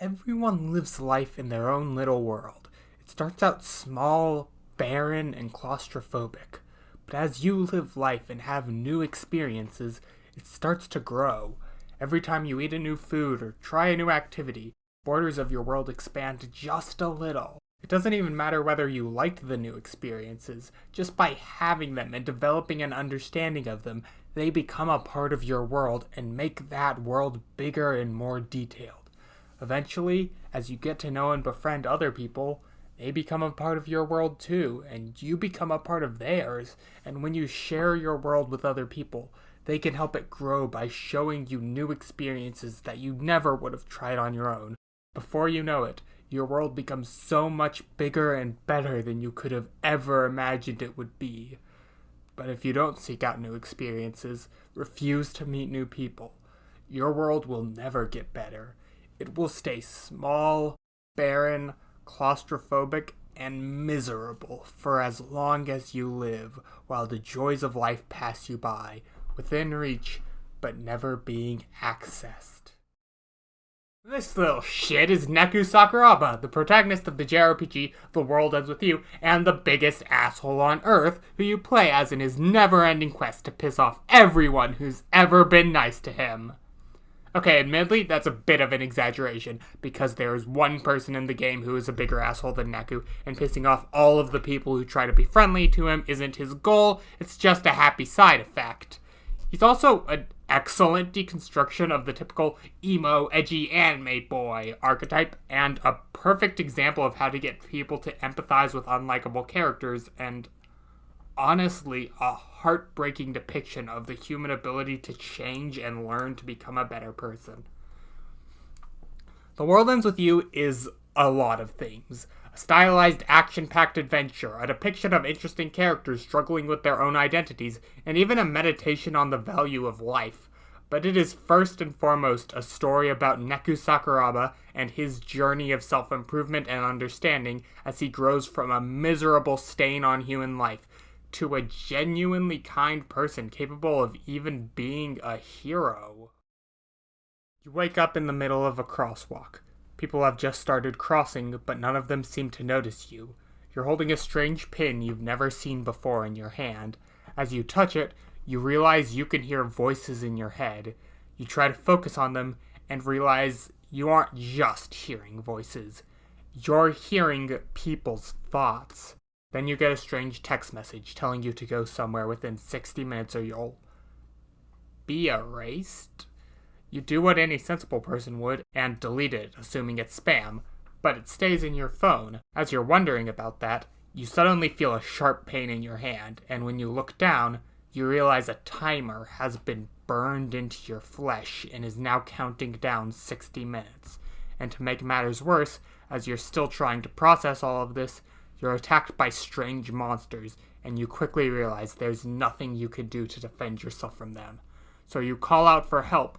Everyone lives life in their own little world. It starts out small, barren, and claustrophobic. But as you live life and have new experiences, it starts to grow. Every time you eat a new food or try a new activity, borders of your world expand just a little. It doesn't even matter whether you liked the new experiences. Just by having them and developing an understanding of them, they become a part of your world and make that world bigger and more detailed. Eventually, as you get to know and befriend other people, they become a part of your world too, and you become a part of theirs. And when you share your world with other people, they can help it grow by showing you new experiences that you never would have tried on your own. Before you know it, your world becomes so much bigger and better than you could have ever imagined it would be. But if you don't seek out new experiences, refuse to meet new people, your world will never get better. It will stay small, barren, claustrophobic, and miserable for as long as you live, while the joys of life pass you by, within reach, but never being accessed. This little shit is Neku Sakuraba, the protagonist of the JRPG The World Ends With You, and the biggest asshole on Earth, who you play as in his never-ending quest to piss off everyone who's ever been nice to him. Okay, admittedly, that's a bit of an exaggeration, because there is one person in the game who is a bigger asshole than Neku, and pissing off all of the people who try to be friendly to him isn't his goal, it's just a happy side effect. He's also an excellent deconstruction of the typical emo, edgy anime boy archetype, and a perfect example of how to get people to empathize with unlikable characters, and honestly, a heartbreaking depiction of the human ability to change and learn to become a better person. The World Ends With You is a lot of things. A stylized, action-packed adventure, a depiction of interesting characters struggling with their own identities, and even a meditation on the value of life. But it is first and foremost a story about Neku Sakuraba and his journey of self-improvement and understanding as he grows from a miserable stain on human life to a genuinely kind person capable of even being a hero. You wake up in the middle of a crosswalk. People have just started crossing, but none of them seem to notice you. You're holding a strange pin you've never seen before in your hand. As you touch it, you realize you can hear voices in your head. You try to focus on them and realize you aren't just hearing voices. You're hearing people's thoughts. Then you get a strange text message telling you to go somewhere within 60 minutes or you'll be erased. You do what any sensible person would and delete it, assuming it's spam, but it stays in your phone. As you're wondering about that, you suddenly feel a sharp pain in your hand, and when you look down, you realize a timer has been burned into your flesh and is now counting down 60 minutes. And to make matters worse, as you're still trying to process all of this, you're attacked by strange monsters, and you quickly realize there's nothing you could do to defend yourself from them. So you call out for help,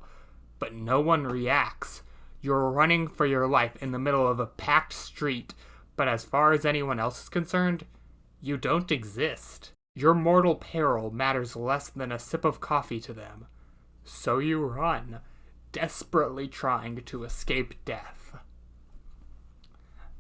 but no one reacts. You're running for your life in the middle of a packed street, but as far as anyone else is concerned, you don't exist. Your mortal peril matters less than a sip of coffee to them. So you run, desperately trying to escape death.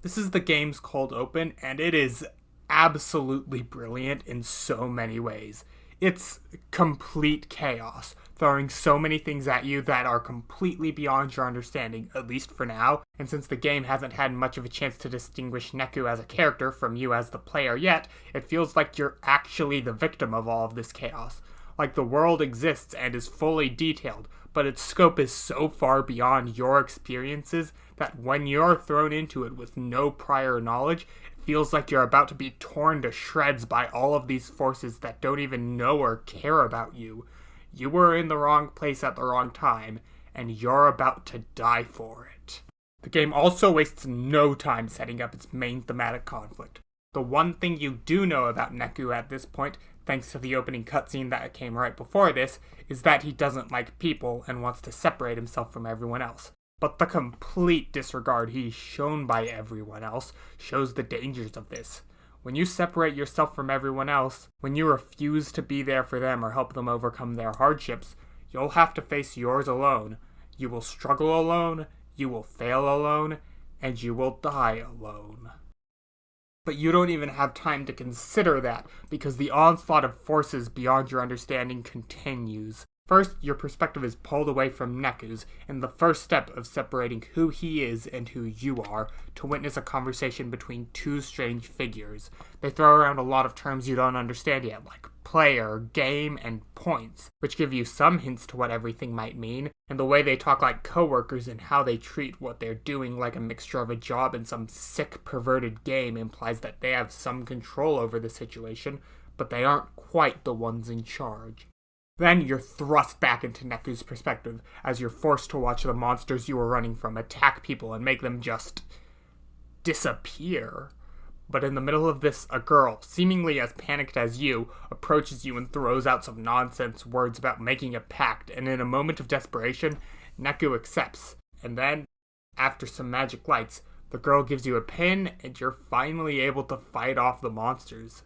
This is the game's cold open, and it is absolutely brilliant in so many ways. It's complete chaos, throwing so many things at you that are completely beyond your understanding, at least for now, and since the game hasn't had much of a chance to distinguish Neku as a character from you as the player yet, it feels like you're actually the victim of all of this chaos. Like the world exists and is fully detailed, but its scope is so far beyond your experiences that when you're thrown into it with no prior knowledge, it feels like you're about to be torn to shreds by all of these forces that don't even know or care about you. You were in the wrong place at the wrong time, and you're about to die for it. The game also wastes no time setting up its main thematic conflict. The one thing you do know about Neku at this point, thanks to the opening cutscene that came right before this, is that he doesn't like people and wants to separate himself from everyone else. But the complete disregard he's shown by everyone else shows the dangers of this. When you separate yourself from everyone else, when you refuse to be there for them or help them overcome their hardships, you'll have to face yours alone. You will struggle alone, you will fail alone, and you will die alone. But you don't even have time to consider that, because the onslaught of forces beyond your understanding continues. First, your perspective is pulled away from Neku's, in the first step of separating who he is and who you are, to witness a conversation between two strange figures. They throw around a lot of terms you don't understand yet, like player, game, and points, which give you some hints to what everything might mean, and the way they talk like coworkers and how they treat what they're doing like a mixture of a job and some sick, perverted game implies that they have some control over the situation, but they aren't quite the ones in charge. Then you're thrust back into Neku's perspective, as you're forced to watch the monsters you were running from attack people and make them just disappear. But in the middle of this, a girl, seemingly as panicked as you, approaches you and throws out some nonsense words about making a pact, and in a moment of desperation, Neku accepts. And then, after some magic lights, the girl gives you a pin, and you're finally able to fight off the monsters.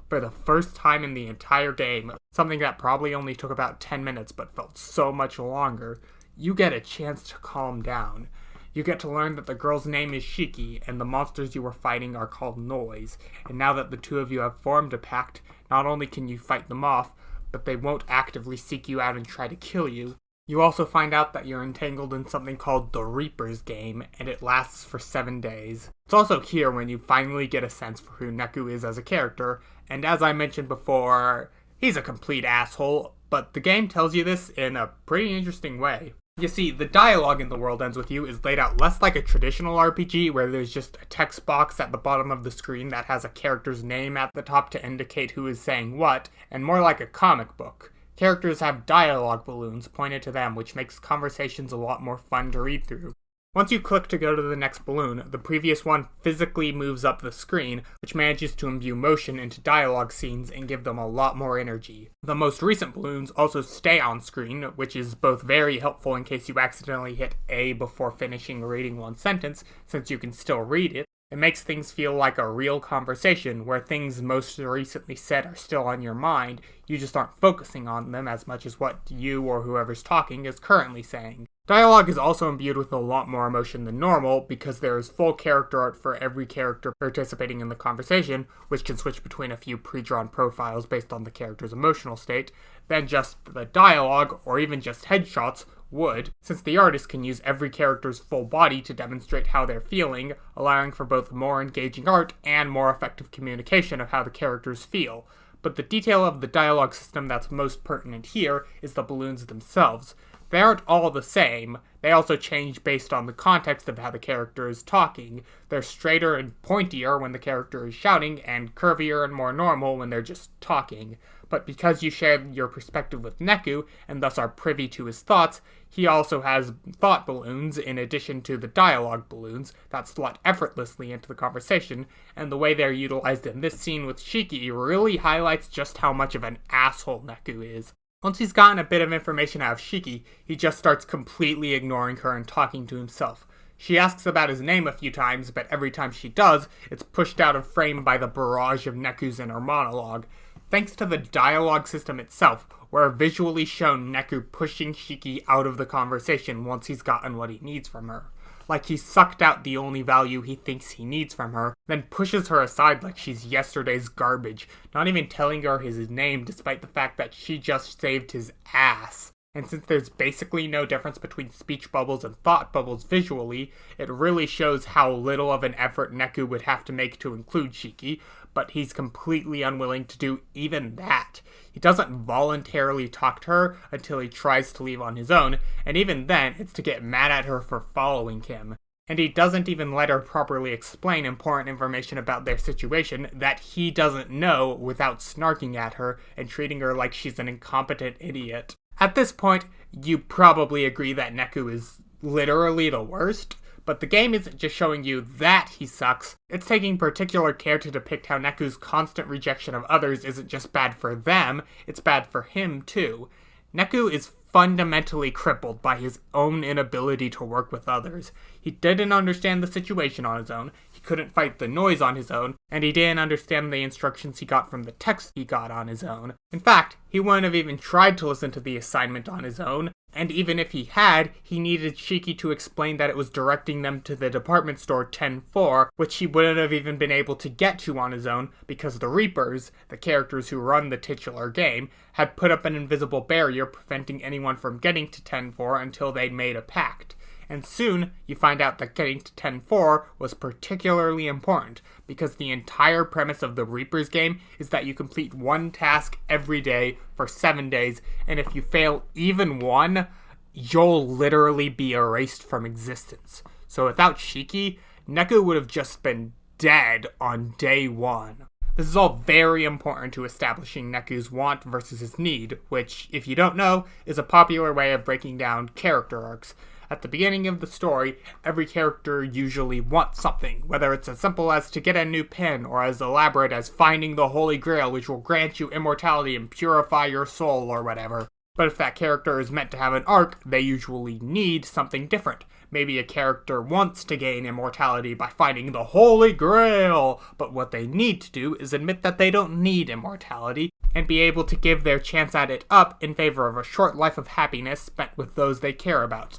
For the first time in the entire game, something that probably only took about 10 minutes but felt so much longer, you get a chance to calm down. You get to learn that the girl's name is Shiki, and the monsters you were fighting are called Noise, and now that the two of you have formed a pact, not only can you fight them off, but they won't actively seek you out and try to kill you. You also find out that you're entangled in something called the Reaper's Game, and it lasts for 7 days. It's also here when you finally get a sense for who Neku is as a character, and as I mentioned before, he's a complete asshole, but the game tells you this in a pretty interesting way. You see, the dialogue in The World Ends With You is laid out less like a traditional RPG where there's just a text box at the bottom of the screen that has a character's name at the top to indicate who is saying what, and more like a comic book. Characters have dialogue balloons pointed to them, which makes conversations a lot more fun to read through. Once you click to go to the next balloon, the previous one physically moves up the screen, which manages to imbue motion into dialogue scenes and give them a lot more energy. The most recent balloons also stay on screen, which is both very helpful in case you accidentally hit A before finishing reading one sentence, since you can still read it. It makes things feel like a real conversation, where things most recently said are still on your mind, you just aren't focusing on them as much as what you or whoever's talking is currently saying. Dialogue is also imbued with a lot more emotion than normal, because there is full character art for every character participating in the conversation, which can switch between a few pre-drawn profiles based on the character's emotional state, than just the dialogue, or even just headshots, would, since the artist can use every character's full body to demonstrate how they're feeling, allowing for both more engaging art and more effective communication of how the characters feel. But the detail of the dialogue system that's most pertinent here is the balloons themselves. They aren't all the same, they also change based on the context of how the character is talking. They're straighter and pointier when the character is shouting, and curvier and more normal when they're just talking. But because you share your perspective with Neku, and thus are privy to his thoughts, he also has thought balloons in addition to the dialogue balloons that slot effortlessly into the conversation, and the way they're utilized in this scene with Shiki really highlights just how much of an asshole Neku is. Once he's gotten a bit of information out of Shiki, he just starts completely ignoring her and talking to himself. She asks about his name a few times, but every time she does, it's pushed out of frame by the barrage of Neku's inner monologue. Thanks to the dialogue system itself, we're visually shown Neku pushing Shiki out of the conversation once he's gotten what he needs from her. Like he sucked out the only value he thinks he needs from her, then pushes her aside like she's yesterday's garbage, not even telling her his name despite the fact that she just saved his ass. And since there's basically no difference between speech bubbles and thought bubbles visually, it really shows how little of an effort Neku would have to make to include Shiki, but he's completely unwilling to do even that. He doesn't voluntarily talk to her until he tries to leave on his own, and even then, it's to get mad at her for following him. And he doesn't even let her properly explain important information about their situation that he doesn't know without snarking at her and treating her like she's an incompetent idiot. At this point, you probably agree that Neku is literally the worst, but the game isn't just showing you that he sucks, it's taking particular care to depict how Neku's constant rejection of others isn't just bad for them, it's bad for him too. Neku is fundamentally crippled by his own inability to work with others. He didn't understand the situation on his own, he couldn't fight the noise on his own, and he didn't understand the instructions he got from the text he got on his own. In fact, he wouldn't have even tried to listen to the assignment on his own, And even if he had, he needed Shiki to explain that it was directing them to the department store 10-4, which he wouldn't have even been able to get to on his own because the Reapers, the characters who run the titular game, had put up an invisible barrier preventing anyone from getting to 10-4 until they'd made a pact. And soon, you find out that getting to 10-4 was particularly important, because the entire premise of the Reapers game is that you complete one task every day for 7 days, and if you fail even one, you'll literally be erased from existence. So without Shiki, Neku would have just been dead on day 1. This is all very important to establishing Neku's want versus his need, which, if you don't know, is a popular way of breaking down character arcs. At the beginning of the story, every character usually wants something, whether it's as simple as to get a new pin, or as elaborate as finding the Holy Grail, which will grant you immortality and purify your soul, or whatever. But if that character is meant to have an arc, they usually need something different. Maybe a character wants to gain immortality by finding the Holy Grail, but what they need to do is admit that they don't need immortality, and be able to give their chance at it up in favor of a short life of happiness spent with those they care about.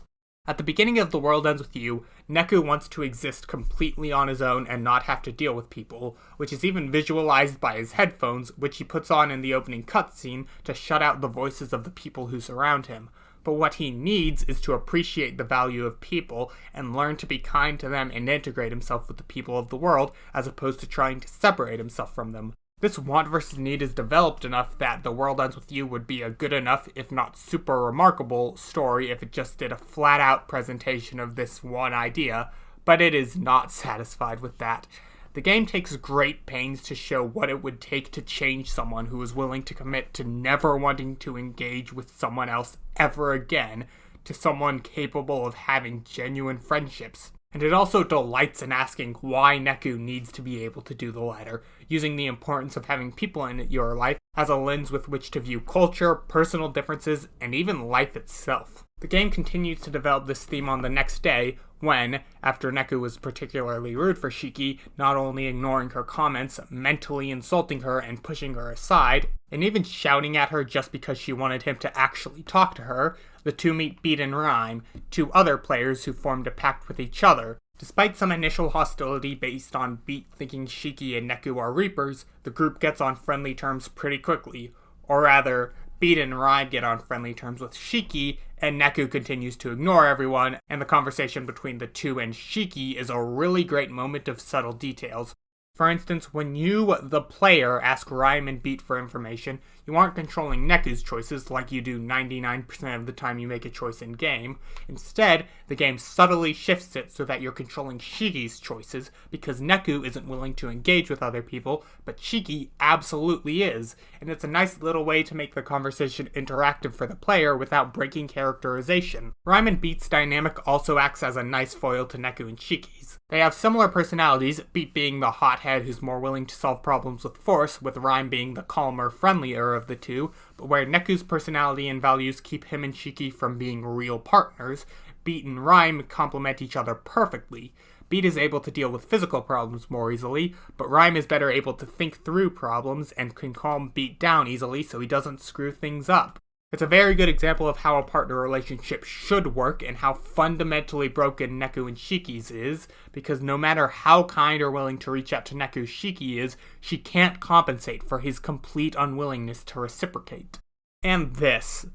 At the beginning of The World Ends With You, Neku wants to exist completely on his own and not have to deal with people, which is even visualized by his headphones, which he puts on in the opening cutscene to shut out the voices of the people who surround him. But what he needs is to appreciate the value of people and learn to be kind to them and integrate himself with the people of the world, as opposed to trying to separate himself from them. This want versus need is developed enough that The World Ends With You would be a good enough, if not super remarkable, story if it just did a flat-out presentation of this one idea, but it is not satisfied with that. The game takes great pains to show what it would take to change someone who is willing to commit to never wanting to engage with someone else ever again, to someone capable of having genuine friendships. And it also delights in asking why Neku needs to be able to do the latter, using the importance of having people in your life as a lens with which to view culture, personal differences, and even life itself. The game continues to develop this theme on the next day, when, after Neku was particularly rude for Shiki, not only ignoring her comments, mentally insulting her and pushing her aside, and even shouting at her just because she wanted him to actually talk to her, the two meet Beat and Rhyme, two other players who formed a pact with each other. Despite some initial hostility based on Beat thinking Shiki and Neku are Reapers, the group gets on friendly terms pretty quickly. Or rather, Beat and Rhyme get on friendly terms with Shiki, and Neku continues to ignore everyone, and the conversation between the two and Shiki is a really great moment of subtle details. For instance, when you, the player, ask Rhyme and Beat for information, you aren't controlling Neku's choices like you do 99% of the time you make a choice in-game. Instead, the game subtly shifts it so that you're controlling Shiki's choices, because Neku isn't willing to engage with other people, but Shiki absolutely is, and it's a nice little way to make the conversation interactive for the player without breaking characterization. Rhyme and Beat's dynamic also acts as a nice foil to Neku and Shiki's. They have similar personalities, Beat being the hothead who's more willing to solve problems with force, with Rhyme being the calmer, friendlier of the two, but where Neku's personality and values keep him and Shiki from being real partners, Beat and Rhyme complement each other perfectly. Beat is able to deal with physical problems more easily, but Rhyme is better able to think through problems and can calm Beat down easily so he doesn't screw things up. It's a very good example of how a partner relationship should work and how fundamentally broken Neku and Shiki's is, because no matter how kind or willing to reach out to Neku Shiki is, she can't compensate for his complete unwillingness to reciprocate. And this.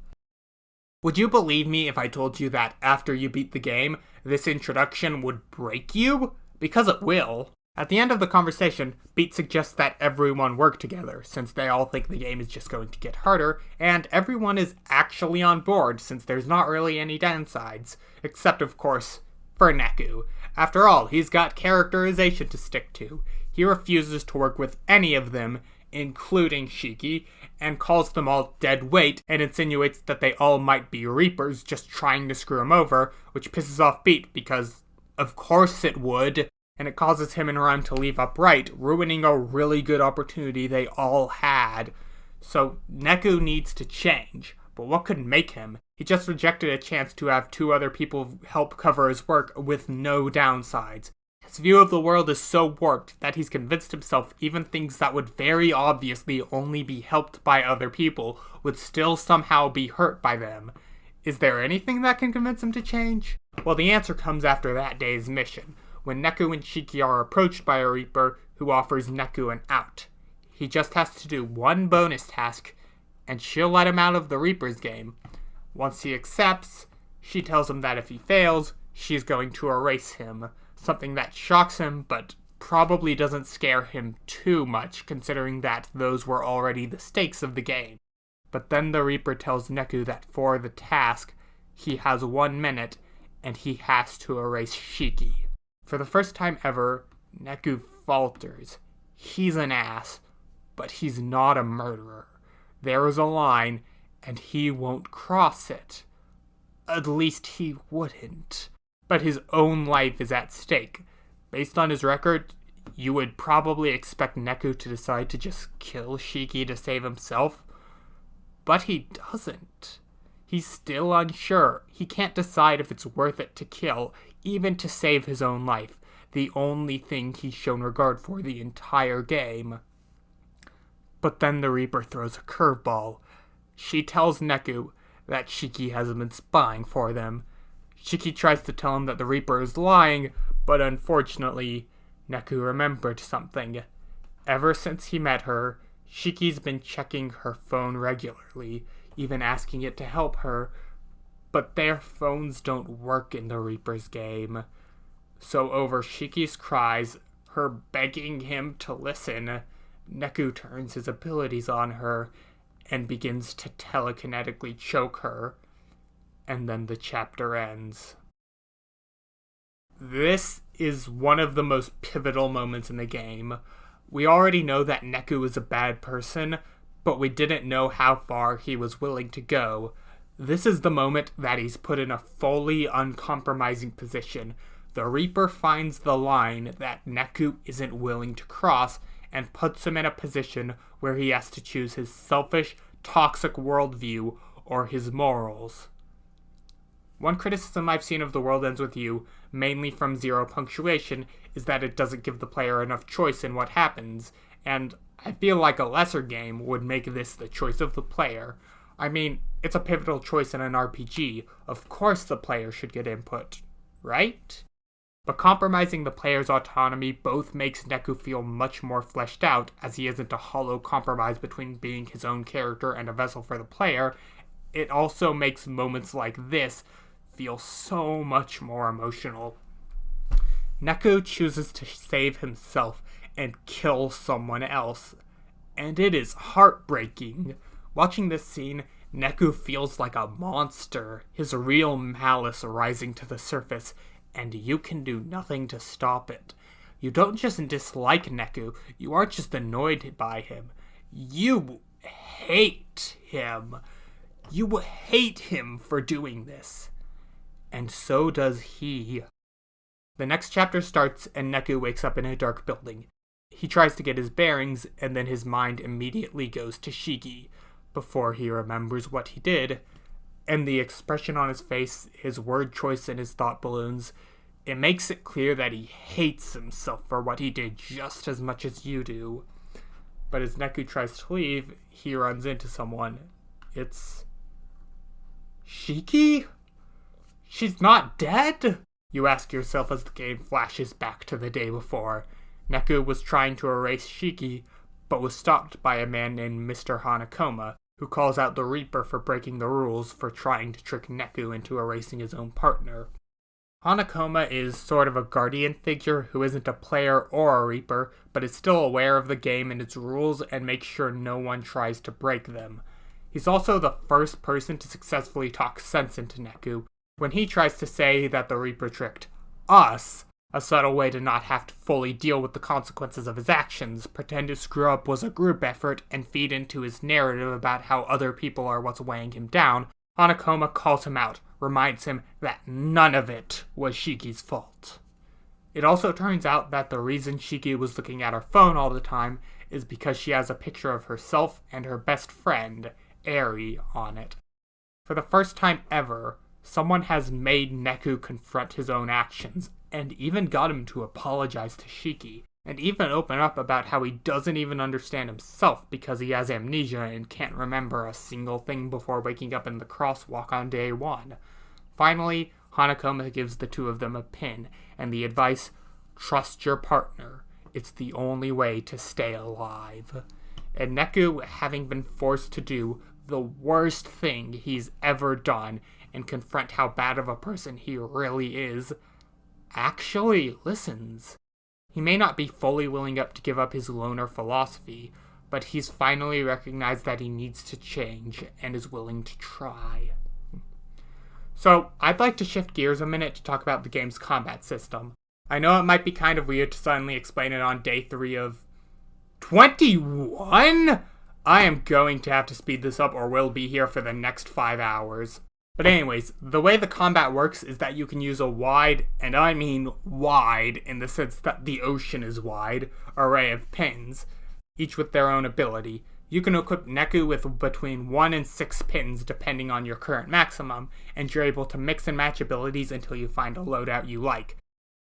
Would you believe me if I told you that after you beat the game, this introduction would break you? Because it will. At the end of the conversation, Beat suggests that everyone work together, since they all think the game is just going to get harder, and everyone is actually on board, since there's not really any downsides. Except, of course, for Neku. After all, he's got characterization to stick to. He refuses to work with any of them, including Shiki, and calls them all dead weight, and insinuates that they all might be Reapers just trying to screw him over, which pisses off Beat, because of course it would. And it causes him and Rhyme to leave upright, ruining a really good opportunity they all had. So Neku needs to change, but what could make him? He just rejected a chance to have two other people help cover his work with no downsides. His view of the world is so warped that he's convinced himself even things that would very obviously only be helped by other people would still somehow be hurt by them. Is there anything that can convince him to change? Well, the answer comes after that day's mission, when Neku and Shiki are approached by a Reaper who offers Neku an out. He just has to do one bonus task, and she'll let him out of the Reaper's game. Once he accepts, she tells him that if he fails, she's going to erase him, something that shocks him, but probably doesn't scare him too much, considering that those were already the stakes of the game. But then the Reaper tells Neku that for the task, he has 1 minute, and he has to erase Shiki. For the first time ever, Neku falters. He's an ass, but he's not a murderer. There is a line, and he won't cross it. At least he wouldn't. But his own life is at stake. Based on his record, you would probably expect Neku to decide to just kill Shiki to save himself. But he doesn't. He's still unsure. He can't decide if it's worth it to kill, even to save his own life, the only thing he's shown regard for the entire game. But then the Reaper throws a curveball. She tells Neku that Shiki hasn't been spying for them. Shiki tries to tell him that the Reaper is lying, but unfortunately, Neku remembered something. Ever since he met her, Shiki's been checking her phone regularly, even asking it to help her, but their phones don't work in the Reaper's game. So over Shiki's cries, her begging him to listen, Neku turns his abilities on her and begins to telekinetically choke her, and then the chapter ends. This is one of the most pivotal moments in the game. We already know that Neku is a bad person, but we didn't know how far he was willing to go. This is the moment that he's put in a fully uncompromising position. The Reaper finds the line that Neku isn't willing to cross and puts him in a position where he has to choose his selfish, toxic worldview or his morals. One criticism I've seen of The World Ends With You, mainly from Zero Punctuation, is that it doesn't give the player enough choice in what happens, and I feel like a lesser game would make this the choice of the player. I mean, it's a pivotal choice in an RPG. Of course the player should get input, right? But compromising the player's autonomy both makes Neku feel much more fleshed out, as he isn't a hollow compromise between being his own character and a vessel for the player. It also makes moments like this feel so much more emotional. Neku chooses to save himself and kill someone else, and it is heartbreaking. Watching this scene, Neku feels like a monster, his real malice rising to the surface, and you can do nothing to stop it. You don't just dislike Neku, you aren't just annoyed by him. You hate him. You hate him for doing this. And so does he. The next chapter starts and Neku wakes up in a dark building. He tries to get his bearings, and then his mind immediately goes to Shiki, before he remembers what he did. And the expression on his face, his word choice, and his thought balloons, it makes it clear that he hates himself for what he did just as much as you do. But as Neku tries to leave, he runs into someone. It's Shiki? She's not dead? You ask yourself as the game flashes back to the day before. Neku was trying to erase Shiki, but was stopped by a man named Mr. Hanakoma, who calls out the Reaper for breaking the rules for trying to trick Neku into erasing his own partner. Hanakoma is sort of a guardian figure who isn't a player or a Reaper, but is still aware of the game and its rules and makes sure no one tries to break them. He's also the first person to successfully talk sense into Neku, when he tries to say that the Reaper tricked us, a subtle way to not have to fully deal with the consequences of his actions, pretend to screw up was a group effort, and feed into his narrative about how other people are what's weighing him down. Hanakoma calls him out, reminds him that none of it was Shiki's fault. It also turns out that the reason Shiki was looking at her phone all the time is because she has a picture of herself and her best friend, Eri, on it. For the first time ever, someone has made Neku confront his own actions, and even got him to apologize to Shiki. and even open up about how he doesn't even understand himself because he has amnesia and can't remember a single thing before waking up in the crosswalk on day 1. Finally, Hanakoma gives the two of them a pin and the advice, trust your partner. It's the only way to stay alive. And Neku, having been forced to do the worst thing he's ever done and confront how bad of a person he really is, actually listens. He may not be fully willing to give up his loner philosophy, but he's finally recognized that he needs to change and is willing to try. So, I'd like to shift gears a minute to talk about the game's combat system. I know it might be kind of weird to suddenly explain it on day 3 of 21? I am going to have to speed this up or we'll be here for the next 5 hours. But anyways, the way the combat works is that you can use a wide, and I mean wide in the sense that the ocean is wide, array of pins, each with their own ability. You can equip Neku with between 1 and 6 pins depending on your current maximum, and you're able to mix and match abilities until you find a loadout you like.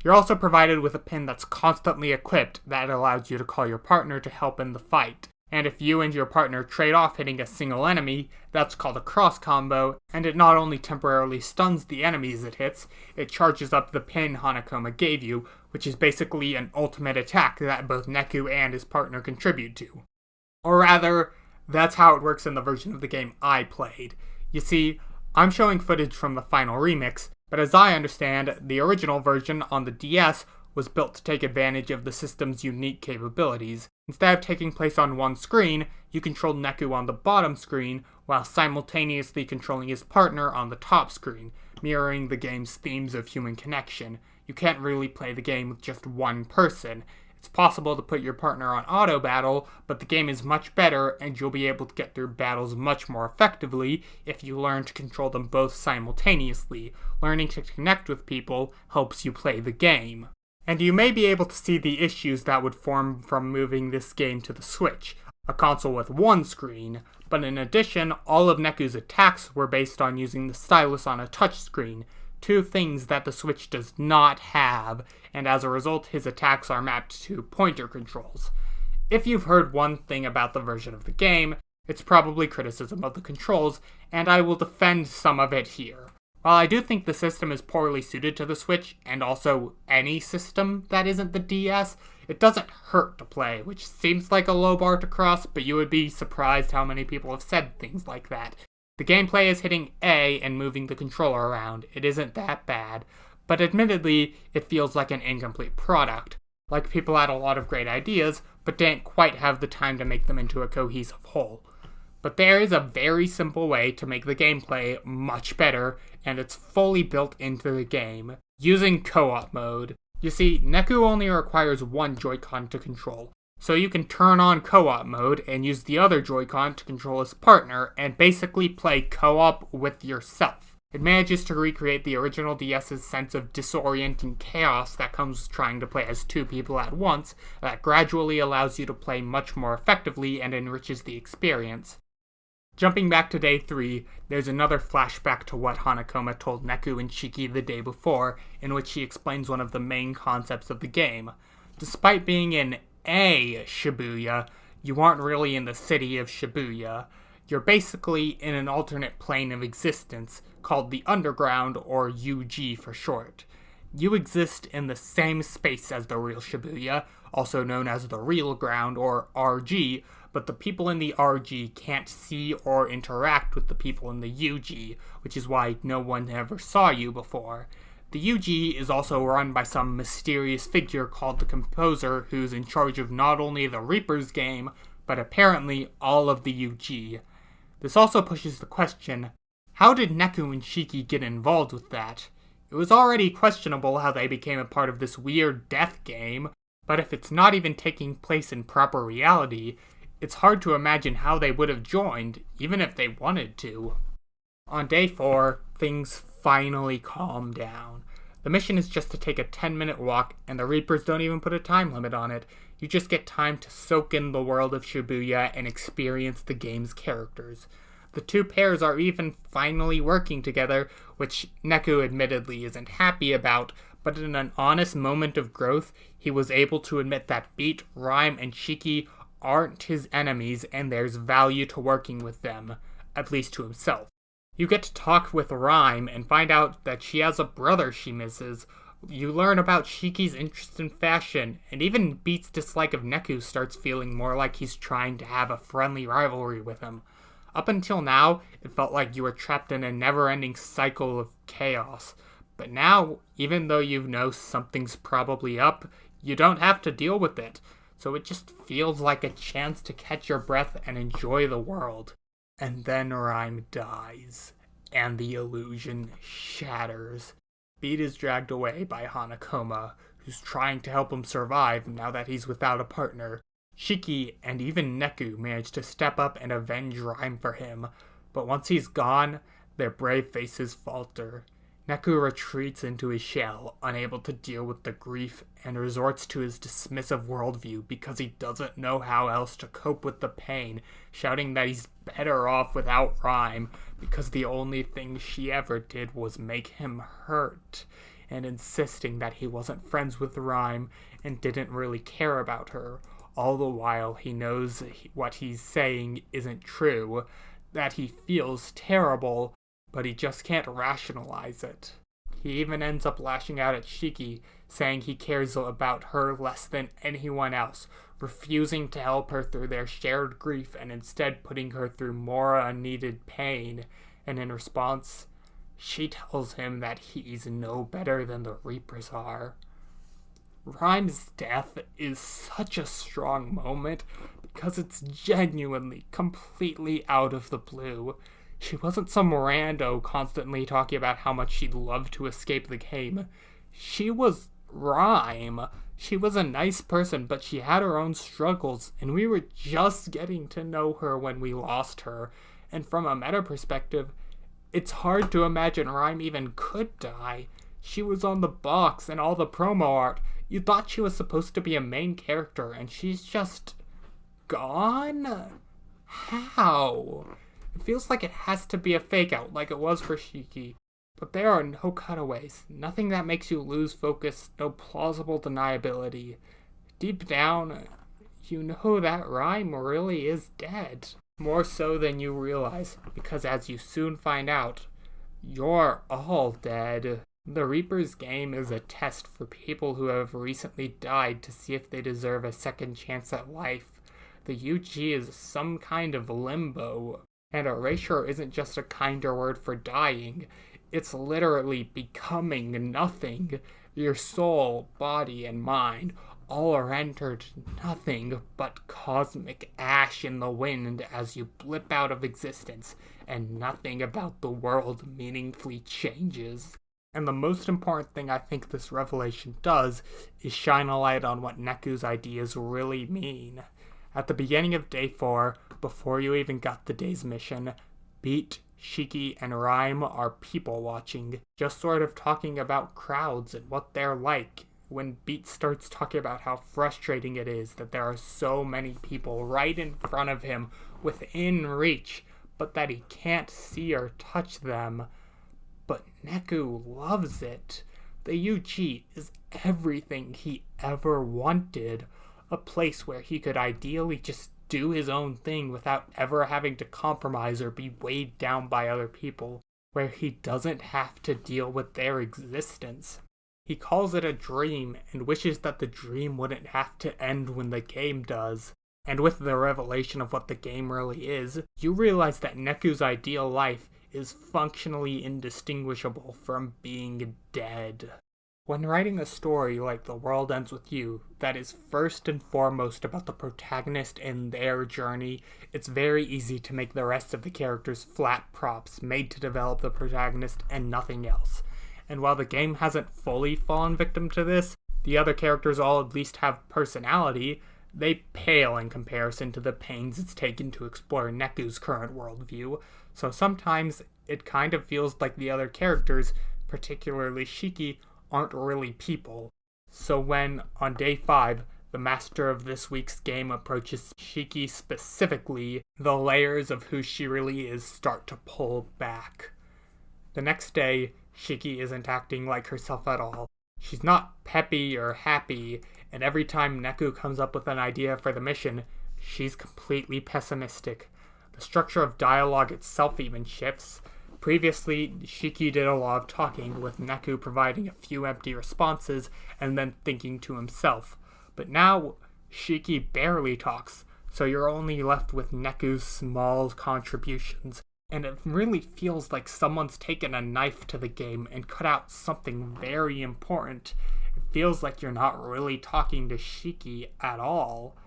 You're also provided with a pin that's constantly equipped that allows you to call your partner to help in the fight. And if you and your partner trade off hitting a single enemy, that's called a cross combo, and it not only temporarily stuns the enemies it hits, it charges up the pin Hanakoma gave you, which is basically an ultimate attack that both Neku and his partner contribute to. Or rather, that's how it works in the version of the game I played. You see, I'm showing footage from the final remix, but as I understand, the original version on the DS was built to take advantage of the system's unique capabilities. Instead of taking place on one screen, you control Neku on the bottom screen, while simultaneously controlling his partner on the top screen, mirroring the game's themes of human connection. You can't really play the game with just one person. It's possible to put your partner on auto battle, but the game is much better and you'll be able to get through battles much more effectively if you learn to control them both simultaneously. Learning to connect with people helps you play the game. And you may be able to see the issues that would form from moving this game to the Switch, a console with one screen, but in addition, all of Neku's attacks were based on using the stylus on a touchscreen, two things that the Switch does not have, and as a result his attacks are mapped to pointer controls. If you've heard one thing about the version of the game, it's probably criticism of the controls, and I will defend some of it here. While I do think the system is poorly suited to the Switch, and also any system that isn't the DS, it doesn't hurt to play, which seems like a low bar to cross, but you would be surprised how many people have said things like that. The gameplay is hitting A and moving the controller around. It isn't that bad, but admittedly, it feels like an incomplete product. Like people had a lot of great ideas, but didn't quite have the time to make them into a cohesive whole. But there is a very simple way to make the gameplay much better, and it's fully built into the game, using co-op mode. You see, Neku only requires one Joy-Con to control, so you can turn on co-op mode and use the other Joy-Con to control his partner, and basically play co-op with yourself. It manages to recreate the original DS's sense of disorienting chaos that comes with trying to play as two people at once, that gradually allows you to play much more effectively and enriches the experience. Jumping back to day 3, there's another flashback to what Hanakoma told Neku and Shiki the day before, in which he explains one of the main concepts of the game. Despite being in a Shibuya, you aren't really in the city of Shibuya. You're basically in an alternate plane of existence, called the Underground, or UG for short. You exist in the same space as the real Shibuya, also known as the Real Ground, or RG, but the people in the RG can't see or interact with the people in the UG, which is why no one ever saw you before. The UG is also run by some mysterious figure called the Composer, who's in charge of not only the Reaper's game, but apparently all of the UG. This also pushes the question, how did Neku and Shiki get involved with that? It was already questionable how they became a part of this weird death game, but if it's not even taking place in proper reality, it's hard to imagine how they would have joined, even if they wanted to. On day 4, things finally calm down. The mission is just to take a 10-minute walk, and the Reapers don't even put a time limit on it. You just get time to soak in the world of Shibuya and experience the game's characters. The two pairs are even finally working together, which Neku admittedly isn't happy about, But in an honest moment of growth, he was able to admit that Beat, Rhyme, and Shiki aren't his enemies and there's value to working with them, at least to himself. You get to talk with Rhyme and find out that she has a brother she misses. You learn about Shiki's interest in fashion, and even Beat's dislike of Neku starts feeling more like he's trying to have a friendly rivalry with him. Up until now, it felt like you were trapped in a never-ending cycle of chaos. But now, even though you know something's probably up, you don't have to deal with it. So it just feels like a chance to catch your breath and enjoy the world. And then Rhyme dies, and the illusion shatters. Beat is dragged away by Hanakoma, who's trying to help him survive now that he's without a partner. Shiki and even Neku manage to step up and avenge Rhyme for him, but once he's gone, their brave faces falter. Neku retreats into his shell, unable to deal with the grief, and resorts to his dismissive worldview because he doesn't know how else to cope with the pain, shouting that he's better off without Rhyme because the only thing she ever did was make him hurt, and insisting that he wasn't friends with Rhyme and didn't really care about her, all the while he knows what he's saying isn't true, that he feels terrible, but he just can't rationalize it. He even ends up lashing out at Shiki, saying he cares about her less than anyone else, refusing to help her through their shared grief and instead putting her through more unneeded pain. And in response, she tells him that he's no better than the Reapers are. Rhyme's death is such a strong moment because it's genuinely, completely out of the blue. She wasn't some rando constantly talking about how much she'd love to escape the game. She was Rhyme. She was a nice person, but she had her own struggles, and we were just getting to know her when we lost her. And from a meta perspective, it's hard to imagine Rhyme even could die. She was on the box and all the promo art. You thought she was supposed to be a main character, and she's just gone? How? It feels like it has to be a fake out, like it was for Shiki. But there are no cutaways, nothing that makes you lose focus, no plausible deniability. Deep down, you know that Rhyme really is dead. More so than you realize, because as you soon find out, you're all dead. The Reaper's game is a test for people who have recently died to see if they deserve a second chance at life. The UG is some kind of limbo, and erasure isn't just a kinder word for dying. It's literally becoming nothing. Your soul, body, and mind all are entered nothing but cosmic ash in the wind as you blip out of existence, and nothing about the world meaningfully changes. And the most important thing I think this revelation does is shine a light on what Neku's ideas really mean. At the beginning of Day 4, before you even got the day's mission, Beat, Shiki, and Rhyme are people watching, just sort of talking about crowds and what they're like. When Beat starts talking about how frustrating it is that there are so many people right in front of him within reach, but that he can't see or touch them. But Neku loves it. The UG is everything he ever wanted. A place where he could ideally just do his own thing without ever having to compromise or be weighed down by other people. Where he doesn't have to deal with their existence. He calls it a dream and wishes that the dream wouldn't have to end when the game does. And with the revelation of what the game really is, you realize that Neku's ideal life is functionally indistinguishable from being dead. When writing a story like The World Ends With You that is first and foremost about the protagonist and their journey, it's very easy to make the rest of the characters flat props made to develop the protagonist and nothing else. And while the game hasn't fully fallen victim to this, the other characters all at least have personality. They pale in comparison to the pains it's taken to explore Neku's current worldview, so sometimes it kind of feels like the other characters, particularly Shiki, aren't really people. So when, on Day 5, the master of this week's game approaches Shiki specifically, the layers of who she really is start to pull back. The next day, Shiki isn't acting like herself at all. She's not peppy or happy, and every time Neku comes up with an idea for the mission, she's completely pessimistic. The structure of dialogue itself even shifts. Previously, Shiki did a lot of talking, with Neku providing a few empty responses and then thinking to himself. But now, Shiki barely talks, so you're only left with Neku's small contributions. And it really feels like someone's taken a knife to the game and cut out something very important. It feels like you're not really talking to Shiki at all.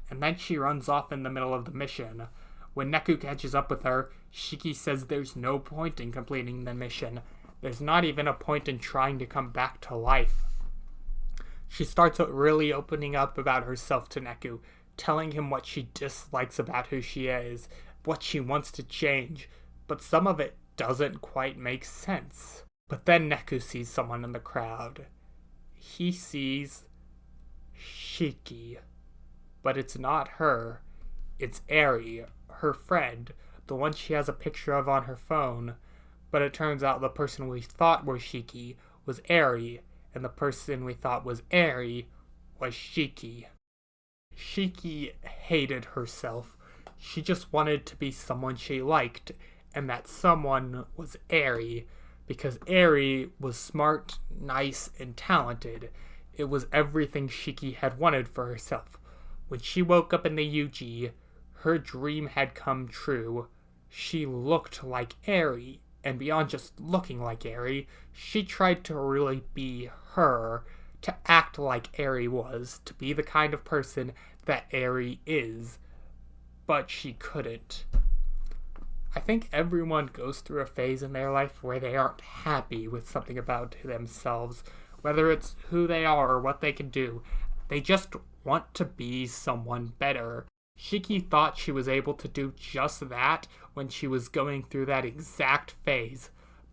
And then she runs off in the middle of the mission. When Neku catches up with her, Shiki says there's no point in completing the mission. There's not even a point in trying to come back to life. She starts really opening up about herself to Neku, telling him what she dislikes about who she is, what she wants to change, but some of it doesn't quite make sense. But then Neku sees someone in the crowd. He sees Shiki. But it's not her. It's Eri, her friend, the one she has a picture of on her phone. But it turns out the person we thought was Shiki was Eri, and the person we thought was Eri was Shiki. Shiki hated herself. She just wanted to be someone she liked, and that someone was Eri, because Eri was smart, nice, and talented. It was everything Shiki had wanted for herself. When she woke up in the UG, her dream had come true. She looked like Eri, and beyond just looking like Eri, she tried to really be her, to act like Eri was, to be the kind of person that Eri is. But she couldn't. I think everyone goes through a phase in their life where they aren't happy with something about themselves, whether it's who they are or what they can do. They just want to be someone better. Shiki thought she was able to do just that when she was going through that exact phase,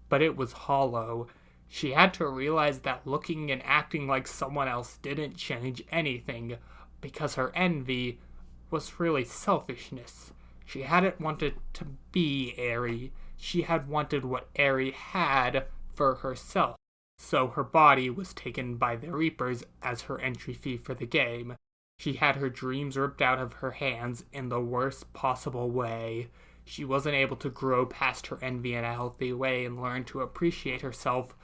but it was hollow. She had to realize that looking and acting like someone else didn't change anything, because her envy was really selfishness. She hadn't wanted to be Eri. She had wanted what Eri had for herself. So her body was taken by the Reapers as her entry fee for the game. She had her dreams ripped out of her hands in the worst possible way. She wasn't able to grow past her envy in a healthy way and learn to appreciate herself,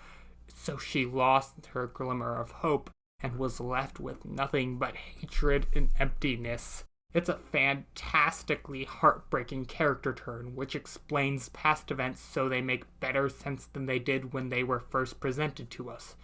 so she lost her glimmer of hope and was left with nothing but hatred and emptiness. It's a fantastically heartbreaking character turn, which explains past events so they make better sense than they did when they were first presented to us.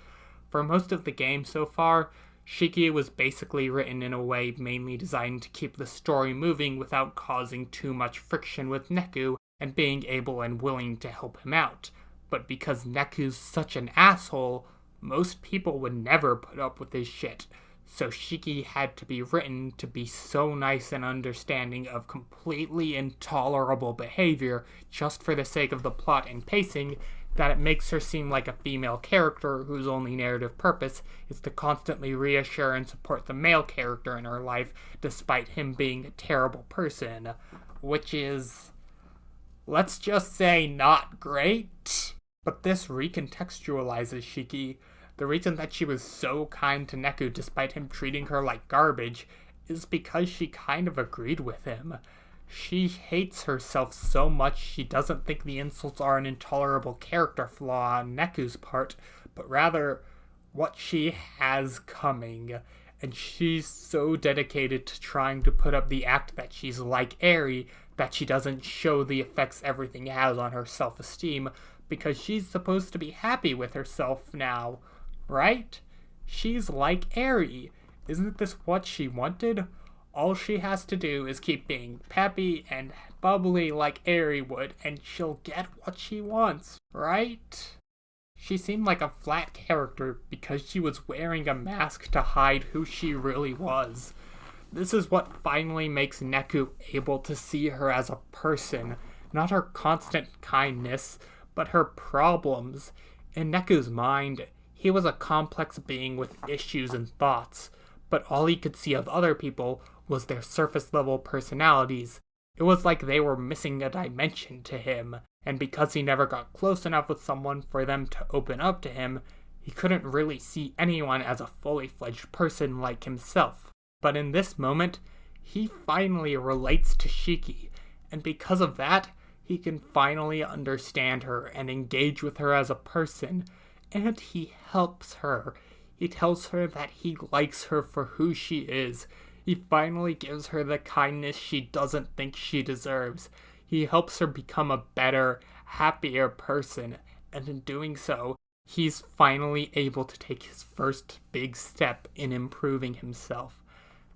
For most of the game so far, Shiki was basically written in a way mainly designed to keep the story moving without causing too much friction with Neku and being able and willing to help him out. But because Neku's such an asshole, most people would never put up with his shit. So Shiki had to be written to be so nice and understanding of completely intolerable behavior just for the sake of the plot and pacing that it makes her seem like a female character whose only narrative purpose is to constantly reassure and support the male character in her life despite him being a terrible person, which is, let's just say, not great. But this recontextualizes Shiki. The reason that she was so kind to Neku despite him treating her like garbage is because she kind of agreed with him. She hates herself so much she doesn't think the insults are an intolerable character flaw on Neku's part, but rather what she has coming. And she's so dedicated to trying to put up the act that she's like Eri that she doesn't show the effects everything has on her self-esteem, because she's supposed to be happy with herself now. Right? She's like Eri. Isn't this what she wanted? All she has to do is keep being peppy and bubbly like Eri would, and she'll get what she wants, right? She seemed like a flat character because she was wearing a mask to hide who she really was. This is what finally makes Neku able to see her as a person, not her constant kindness, but her problems. In Neku's mind, he was a complex being with issues and thoughts, but all he could see of other people was their surface-level personalities. It was like they were missing a dimension to him, and because he never got close enough with someone for them to open up to him, He couldn't really see anyone as a fully fledged person like himself. But in this moment, he finally relates to Shiki, and because of that, he can finally understand her and engage with her as a person, and he helps her. He tells her that he likes her for who she is. He finally gives her the kindness she doesn't think she deserves. He helps her become a better, happier person, and in doing so, he's finally able to take his first big step in improving himself.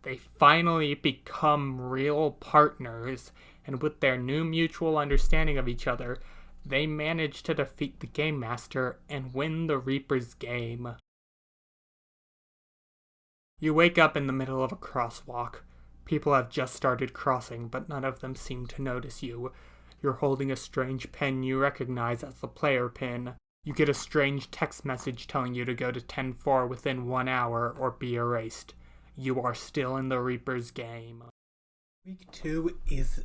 They finally become real partners, and with their new mutual understanding of each other, they manage to defeat the Game Master and win the Reaper's game. You wake up in the middle of a crosswalk. People have just started crossing, but none of them seem to notice you. You're holding a strange pen you recognize as the player pin. You get a strange text message telling you to go to 10-4 within 1 hour or be erased. You are still in the Reaper's game. Week 2 is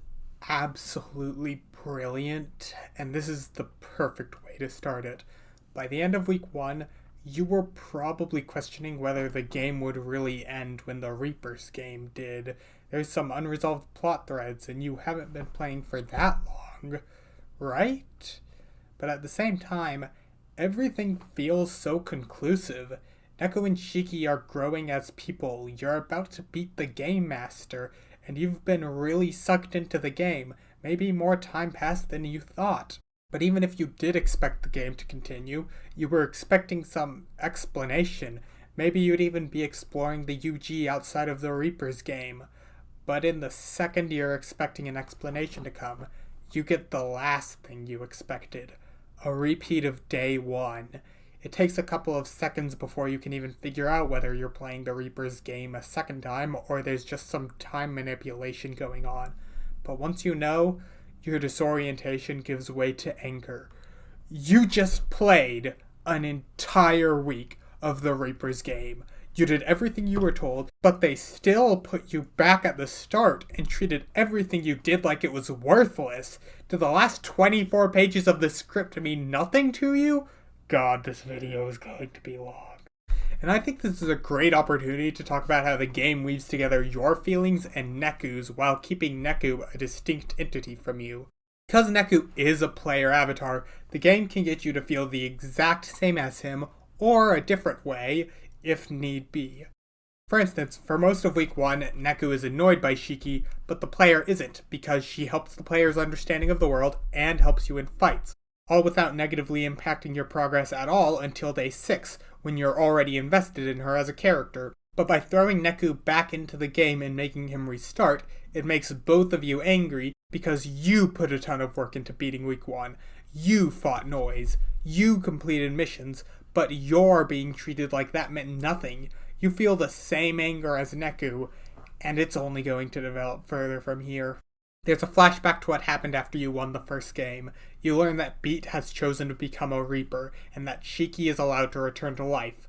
absolutely brilliant, and this is the perfect way to start it. By the end of week 1, you were probably questioning whether the game would really end when the Reaper's game did. There's some unresolved plot threads, and you haven't been playing for that long, right? But at the same time, everything feels so conclusive. Neko and Shiki are growing as people. You're about to beat the Game Master, and you've been really sucked into the game. Maybe more time passed than you thought. But even if you did expect the game to continue, you were expecting some explanation. Maybe you'd even be exploring the UG outside of the Reaper's game. But in the second you're expecting an explanation to come, you get the last thing you expected. A repeat of day 1. It takes a couple of seconds before you can even figure out whether you're playing the Reaper's game a second time or there's just some time manipulation going on. But once you know, your disorientation gives way to anger. You just played an entire week of the Reaper's game. You did everything you were told, but they still put you back at the start and treated everything you did like it was worthless. Did the last 24 pages of the script mean nothing to you? God, this video is going to be long. And I think this is a great opportunity to talk about how the game weaves together your feelings and Neku's while keeping Neku a distinct entity from you. Because Neku is a player avatar, the game can get you to feel the exact same as him, or a different way, if need be. For instance, for most of week 1, Neku is annoyed by Shiki, but the player isn't, because she helps the player's understanding of the world and helps you in fights, all without negatively impacting your progress at all until day 6, when you're already invested in her as a character. But by throwing Neku back into the game and making him restart, it makes both of you angry because you put a ton of work into beating week 1. You fought noise, you completed missions, but you're being treated like that meant nothing. You feel the same anger as Neku, and it's only going to develop further from here. There's a flashback to what happened after you won the first game. You learn that Beat has chosen to become a Reaper, and that Shiki is allowed to return to life.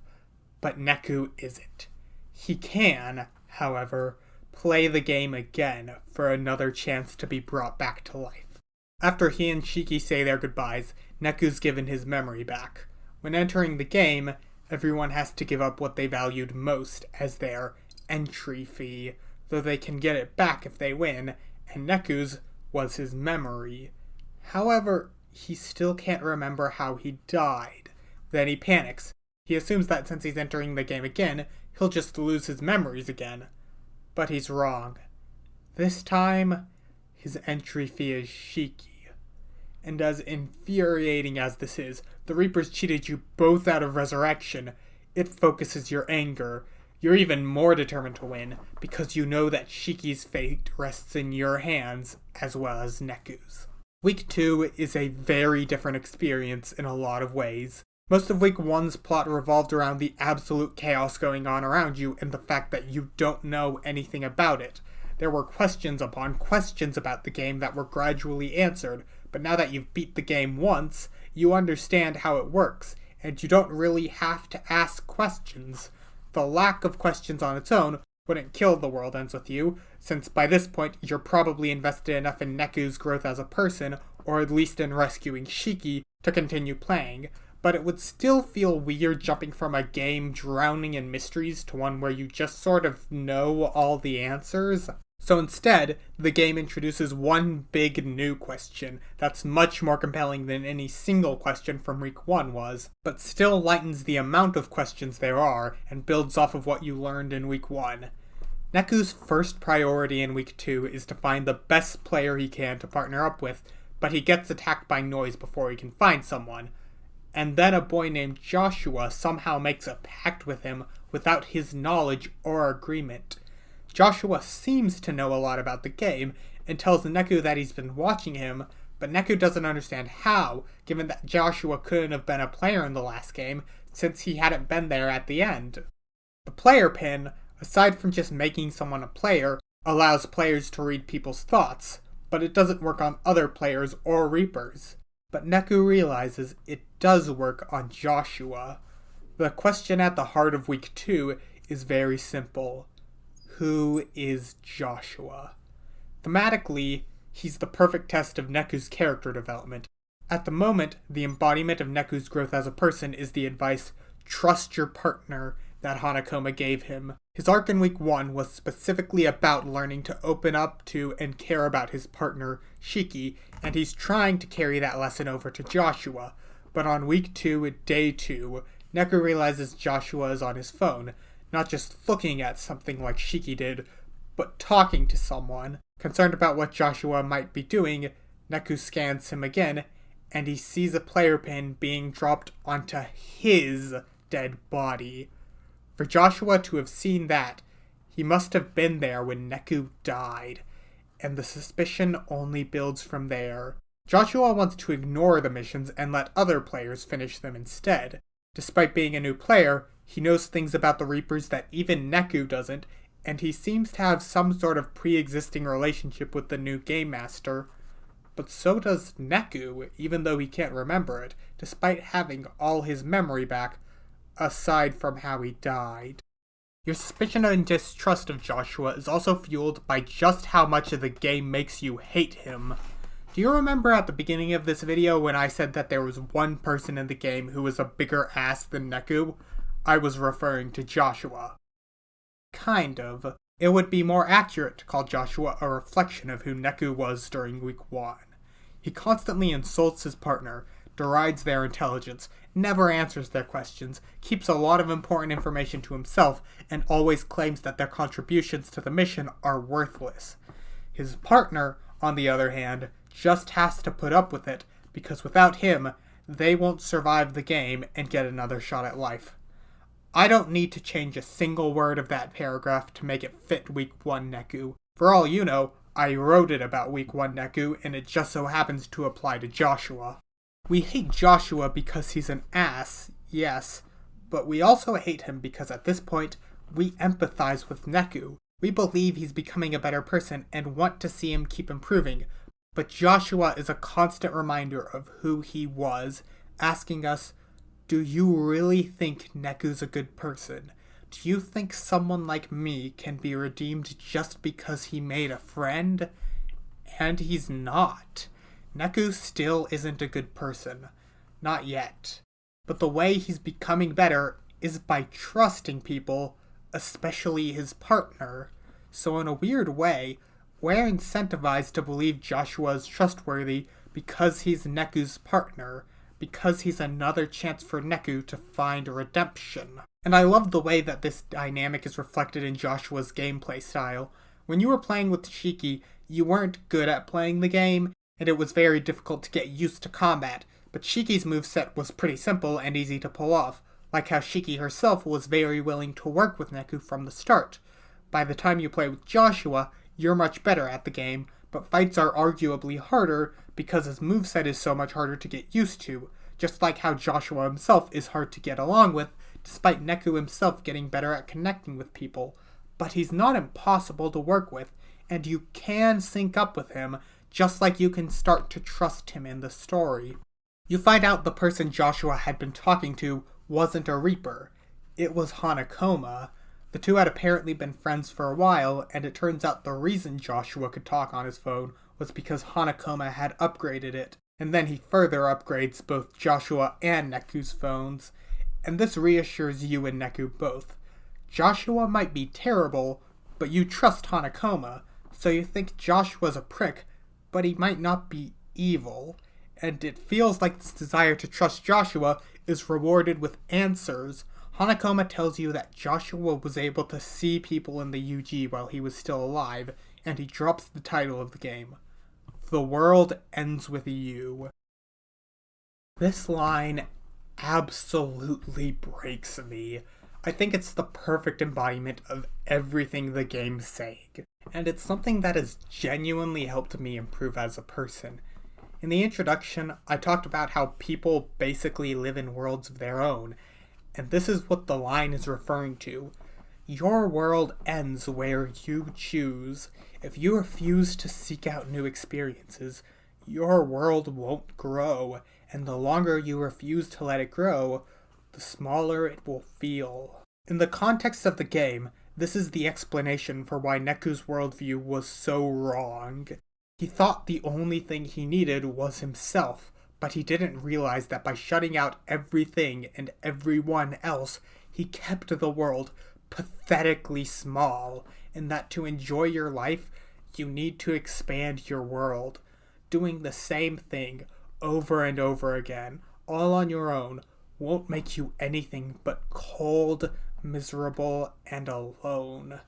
But Neku isn't. He can, however, play the game again for another chance to be brought back to life. After he and Shiki say their goodbyes, Neku's given his memory back. When entering the game, everyone has to give up what they valued most as their entry fee, though they can get it back if they win, and Neku's was his memory. However, he still can't remember how he died. Then he panics. He assumes that since he's entering the game again, he'll just lose his memories again. But he's wrong. This time, his entry fee is Shiki. And as infuriating as this is, the Reapers cheated you both out of resurrection. It focuses your anger. You're even more determined to win, because you know that Shiki's fate rests in your hands, as well as Neku's. Week 2 is a very different experience in a lot of ways. Most of Week 1's plot revolved around the absolute chaos going on around you and the fact that you don't know anything about it. There were questions upon questions about the game that were gradually answered, but now that you've beat the game once, you understand how it works, and you don't really have to ask questions. The lack of questions on its own wouldn't kill The World Ends With You, since by this point you're probably invested enough in Neku's growth as a person, or at least in rescuing Shiki, to continue playing. but it would still feel weird jumping from a game drowning in mysteries to one where you just sort of know all the answers. So instead, the game introduces one big new question that's much more compelling than any single question from Week 1 was, but still lightens the amount of questions there are and builds off of what you learned in Week 1. Neku's first priority in Week 2 is to find the best player he can to partner up with, but he gets attacked by noise before he can find someone. And then a boy named Joshua somehow makes a pact with him without his knowledge or agreement. Joshua seems to know a lot about the game and tells Neku that he's been watching him, but Neku doesn't understand how, given that Joshua couldn't have been a player in the last game since he hadn't been there at the end. The player pin, aside from just making someone a player, allows players to read people's thoughts, but it doesn't work on other players or Reapers. But Neku realizes it does work on Joshua. The question at the heart of Week 2 is very simple. Who is Joshua? Thematically, he's the perfect test of Neku's character development. At the moment, the embodiment of Neku's growth as a person is the advice, trust your partner, that Hanakoma gave him. His arc in Week 1 was specifically about learning to open up to and care about his partner, Shiki, and he's trying to carry that lesson over to Joshua. But on Week 2, Day 2, Neku realizes Joshua is on his phone, not just looking at something like Shiki did, but talking to someone. Concerned about what Joshua might be doing, Neku scans him again, and he sees a player pin being dropped onto his dead body. For Joshua to have seen that, he must have been there when Neku died, and the suspicion only builds from there. Joshua wants to ignore the missions and let other players finish them instead. Despite being a new player, he knows things about the Reapers that even Neku doesn't, and he seems to have some sort of pre-existing relationship with the new Game Master. But so does Neku, even though he can't remember it, despite having all his memory back, aside from how he died. Your suspicion and distrust of Joshua is also fueled by just how much of the game makes you hate him. Do you remember at the beginning of this video when I said that there was one person in the game who was a bigger ass than Neku? I was referring to Joshua. Kind of. It would be more accurate to call Joshua a reflection of who Neku was during Week 1. He constantly insults his partner, derides their intelligence, never answers their questions, keeps a lot of important information to himself, and always claims that their contributions to the mission are worthless. His partner, on the other hand, just has to put up with it, because without him, they won't survive the game and get another shot at life. I don't need to change a single word of that paragraph to make it fit Week 1 Neku. For all you know, I wrote it about Week 1 Neku, and it just so happens to apply to Joshua. We hate Joshua because he's an ass, yes, but we also hate him because at this point, we empathize with Neku. We believe he's becoming a better person and want to see him keep improving, but Joshua is a constant reminder of who he was, asking us, do you really think Neku's a good person? Do you think someone like me can be redeemed just because he made a friend? And he's not. Neku still isn't a good person. Not yet. But the way he's becoming better is by trusting people, especially his partner. So in a weird way, we're incentivized to believe Joshua is trustworthy because he's Neku's partner, because he's another chance for Neku to find redemption. And I love the way that this dynamic is reflected in Joshua's gameplay style. When you were playing with Shiki, you weren't good at playing the game, and it was very difficult to get used to combat, but Shiki's moveset was pretty simple and easy to pull off, like how Shiki herself was very willing to work with Neku from the start. By the time you play with Joshua, you're much better at the game, but fights are arguably harder because his moveset is so much harder to get used to, just like how Joshua himself is hard to get along with, despite Neku himself getting better at connecting with people. But he's not impossible to work with, and you can sync up with him, just like you can start to trust him in the story. You find out the person Joshua had been talking to wasn't a Reaper. It was Hanakoma. The two had apparently been friends for a while, and it turns out the reason Joshua could talk on his phone was because Hanakoma had upgraded it, and then he further upgrades both Joshua and Neku's phones, and this reassures you and Neku both. Joshua might be terrible, but you trust Hanakoma, so you think Joshua's a prick, but he might not be evil, and it feels like this desire to trust Joshua is rewarded with answers. Hanakoma tells you that Joshua was able to see people in the UG while he was still alive, and he drops the title of the game. The world ends with you. This line absolutely breaks me. I think it's the perfect embodiment of everything the game's saying, and it's something that has genuinely helped me improve as a person. In the introduction, I talked about how people basically live in worlds of their own, and this is what the line is referring to. Your world ends where you choose. If you refuse to seek out new experiences, your world won't grow, and the longer you refuse to let it grow, the smaller it will feel. In the context of the game, this is the explanation for why Neku's worldview was so wrong. He thought the only thing he needed was himself, but he didn't realize that by shutting out everything and everyone else, he kept the world pathetically small, and that to enjoy your life, you need to expand your world. Doing the same thing over and over again, all on your own, won't make you anything but cold, miserable, and alone.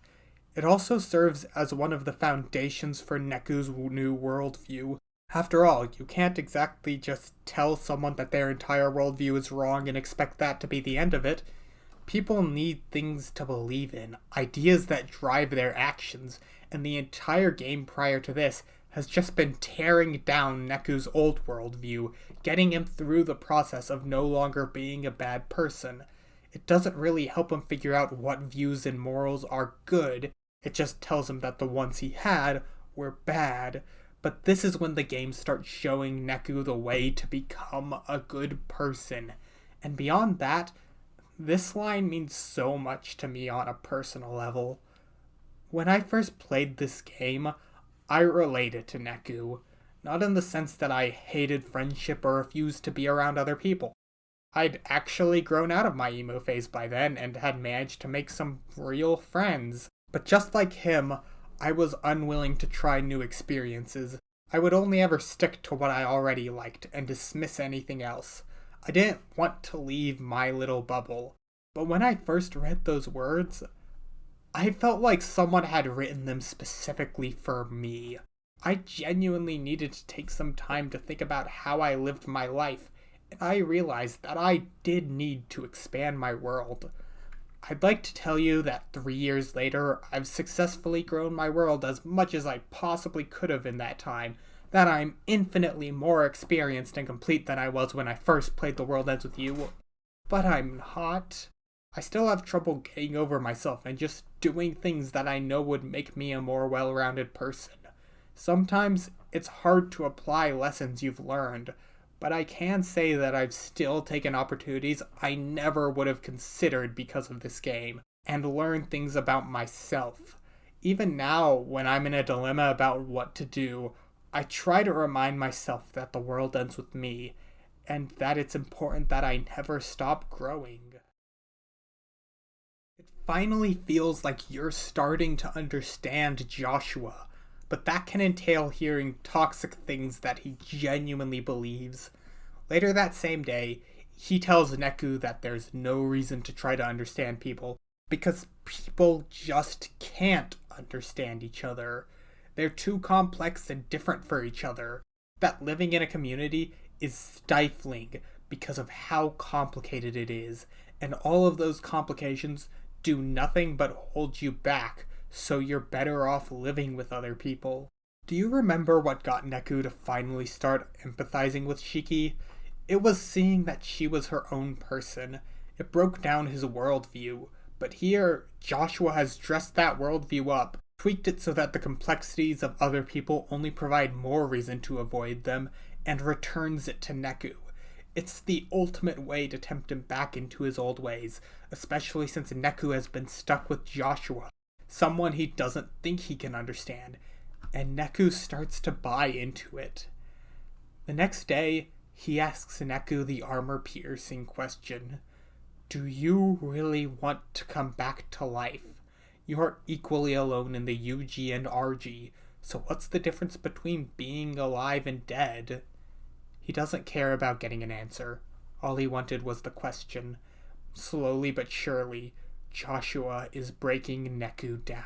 It also serves as one of the foundations for Neku's new worldview. After all, you can't exactly just tell someone that their entire worldview is wrong and expect that to be the end of it. People need things to believe in, ideas that drive their actions, and the entire game prior to this has just been tearing down Neku's old worldview, getting him through the process of no longer being a bad person. It doesn't really help him figure out what views and morals are good, it just tells him that the ones he had were bad. But this is when the game starts showing Neku the way to become a good person. And beyond that, this line means so much to me on a personal level. When I first played this game, I related to Neku, not in the sense that I hated friendship or refused to be around other people. I'd actually grown out of my emo phase by then and had managed to make some real friends. But just like him, I was unwilling to try new experiences. I would only ever stick to what I already liked and dismiss anything else. I didn't want to leave my little bubble. But when I first read those words, I felt like someone had written them specifically for me. I genuinely needed to take some time to think about how I lived my life, and I realized that I did need to expand my world. I'd like to tell you that 3 years later, I've successfully grown my world as much as I possibly could have in that time, that I'm infinitely more experienced and complete than I was when I first played The World Ends With You. But I'm not. I still have trouble getting over myself and just doing things that I know would make me a more well-rounded person. Sometimes it's hard to apply lessons you've learned, but I can say that I've still taken opportunities I never would have considered because of this game, and learned things about myself. Even now, when I'm in a dilemma about what to do, I try to remind myself that the world ends with me, and that it's important that I never stop growing. It finally feels like you're starting to understand Joshua, but that can entail hearing toxic things that he genuinely believes. Later that same day, he tells Neku that there's no reason to try to understand people, because people just can't understand each other. They're too complex and different for each other. That living in a community is stifling because of how complicated it is, and all of those complications do nothing but hold you back, so you're better off living with other people. Do you remember what got Neku to finally start empathizing with Shiki? It was seeing that she was her own person. It broke down his worldview, but here, Joshua has dressed that worldview up, tweaked it so that the complexities of other people only provide more reason to avoid them, and returns it to Neku. It's the ultimate way to tempt him back into his old ways, especially since Neku has been stuck with Joshua, someone he doesn't think he can understand, and Neku starts to buy into it. The next day, he asks Neku the armor-piercing question. Do you really want to come back to life? You are equally alone in the UG and RG, so what's the difference between being alive and dead? He doesn't care about getting an answer. All he wanted was the question. Slowly but surely, Joshua is breaking Neku down.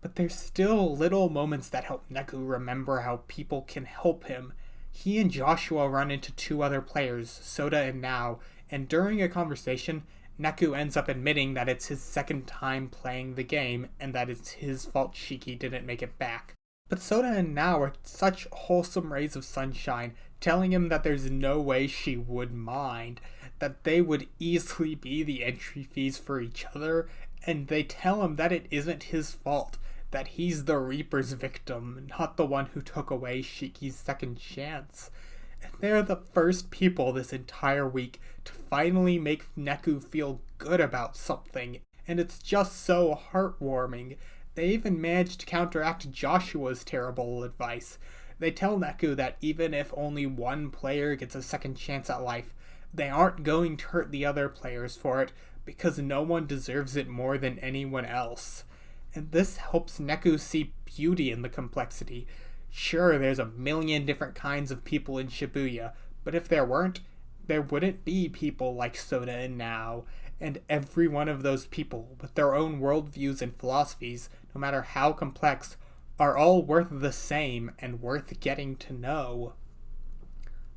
But there's still little moments that help Neku remember how people can help him. He and Joshua run into two other players, Soda and Now, and during a conversation, Neku ends up admitting that it's his second time playing the game and that it's his fault Shiki didn't make it back. But Soda and Now are such wholesome rays of sunshine, telling him that there's no way she would mind, that they would easily be the entry fees for each other, and they tell him that it isn't his fault, that he's the Reaper's victim, not the one who took away Shiki's second chance. And they're the first people this entire week to finally make Neku feel good about something, and it's just so heartwarming. They even managed to counteract Joshua's terrible advice. They tell Neku that even if only one player gets a second chance at life, they aren't going to hurt the other players for it, because no one deserves it more than anyone else. And this helps Neku see beauty in the complexity. Sure, there's a million different kinds of people in Shibuya, but if there weren't, there wouldn't be people like Soda and Now, and every one of those people, with their own worldviews and philosophies, no matter how complex, are all worth the same and worth getting to know.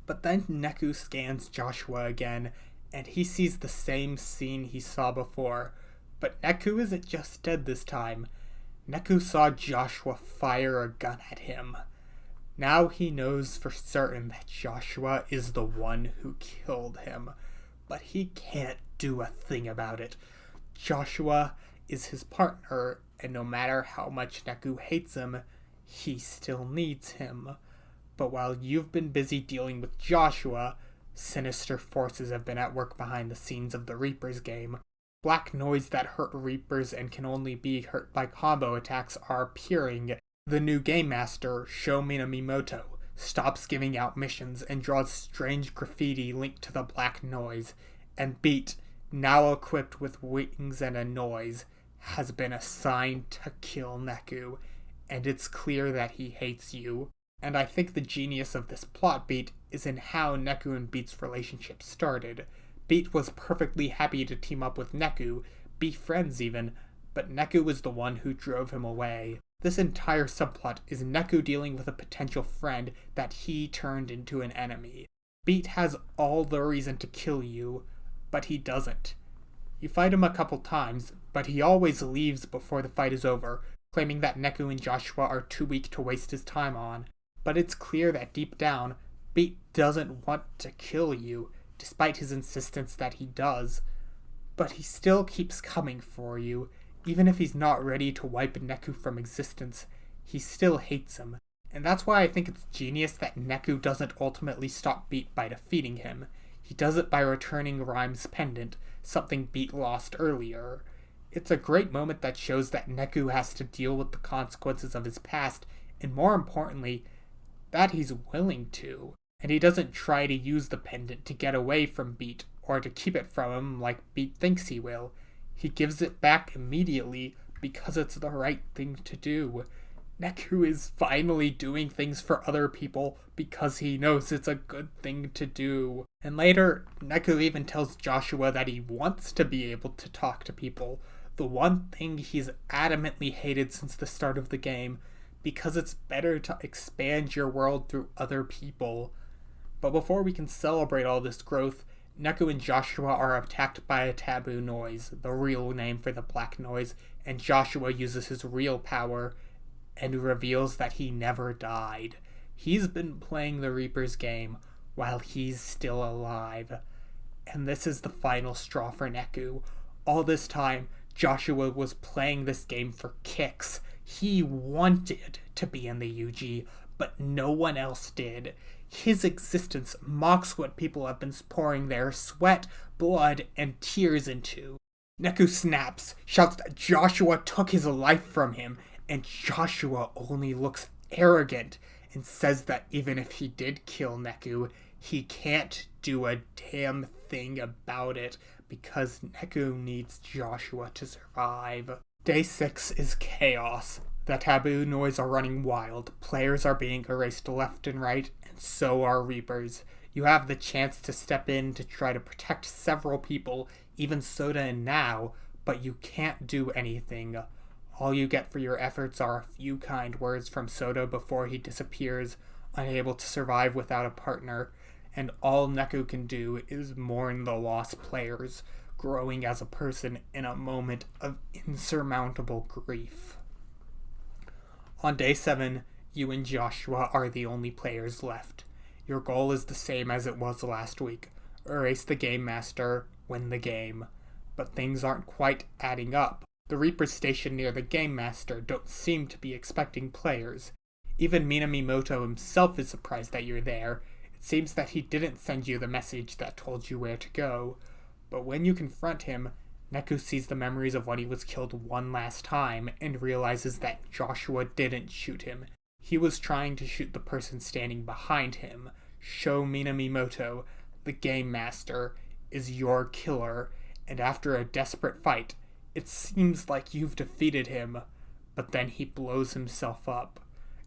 But then Neku scans Joshua again, and he sees the same scene he saw before. But Neku isn't just dead this time. Neku saw Joshua fire a gun at him. Now he knows for certain that Joshua is the one who killed him, but he can't do a thing about it. Joshua is his partner, and no matter how much Neku hates him, he still needs him. But while you've been busy dealing with Joshua, sinister forces have been at work behind the scenes of the Reaper's game. Black noise that hurt Reapers and can only be hurt by combo attacks are appearing. The new Game Master, Sho Minamimoto, stops giving out missions and draws strange graffiti linked to the black noise. And Beat, now equipped with wings and a noise, has been assigned to kill Neku, and it's clear that he hates you. And I think the genius of this plot beat is in how Neku and Beat's relationship started. Beat was perfectly happy to team up with Neku, be friends even, but Neku was the one who drove him away. This entire subplot is Neku dealing with a potential friend that he turned into an enemy. Beat has all the reason to kill you, but he doesn't. You fight him a couple times, but he always leaves before the fight is over, claiming that Neku and Joshua are too weak to waste his time on. But it's clear that deep down, Beat doesn't want to kill you, despite his insistence that he does. But he still keeps coming for you. Even if he's not ready to wipe Neku from existence, he still hates him. And that's why I think it's genius that Neku doesn't ultimately stop Beat by defeating him. He does it by returning Rhyme's pendant, something Beat lost earlier. It's a great moment that shows that Neku has to deal with the consequences of his past, and more importantly, that he's willing to. And he doesn't try to use the pendant to get away from Beat, or to keep it from him like Beat thinks he will. He gives it back immediately because it's the right thing to do. Neku is finally doing things for other people because he knows it's a good thing to do. And later, Neku even tells Joshua that he wants to be able to talk to people, the one thing he's adamantly hated since the start of the game, because it's better to expand your world through other people. But before we can celebrate all this growth, Neku and Joshua are attacked by a taboo noise, the real name for the black noise, and Joshua uses his real power and reveals that he never died. He's been playing the Reaper's game while he's still alive. And this is the final straw for Neku. All this time, Joshua was playing this game for kicks. He wanted to be in the UG, but no one else did. His existence mocks what people have been pouring their sweat, blood, and tears into. Neku snaps, shouts that Joshua took his life from him, and Joshua only looks arrogant, and says that even if he did kill Neku, he can't do a damn thing about it because Neku needs Joshua to survive. Day 6 is chaos. The taboo noise are running wild, players are being erased left and right, and so are Reapers. You have the chance to step in to try to protect several people, even Soda and Now, but you can't do anything. All you get for your efforts are a few kind words from Soda before he disappears, unable to survive without a partner, and all Neku can do is mourn the lost players, growing as a person in a moment of insurmountable grief. On day 7, you and Joshua are the only players left. Your goal is the same as it was last week. Erase the Game Master, win the game. But things aren't quite adding up. The Reapers stationed near the Game Master don't seem to be expecting players. Even Minamimoto himself is surprised that you're there. It seems that he didn't send you the message that told you where to go. But when you confront him, Neku sees the memories of when he was killed one last time and realizes that Joshua didn't shoot him. He was trying to shoot the person standing behind him. Sho Minamimoto, the Game Master, is your killer, and after a desperate fight, it seems like you've defeated him, but then he blows himself up.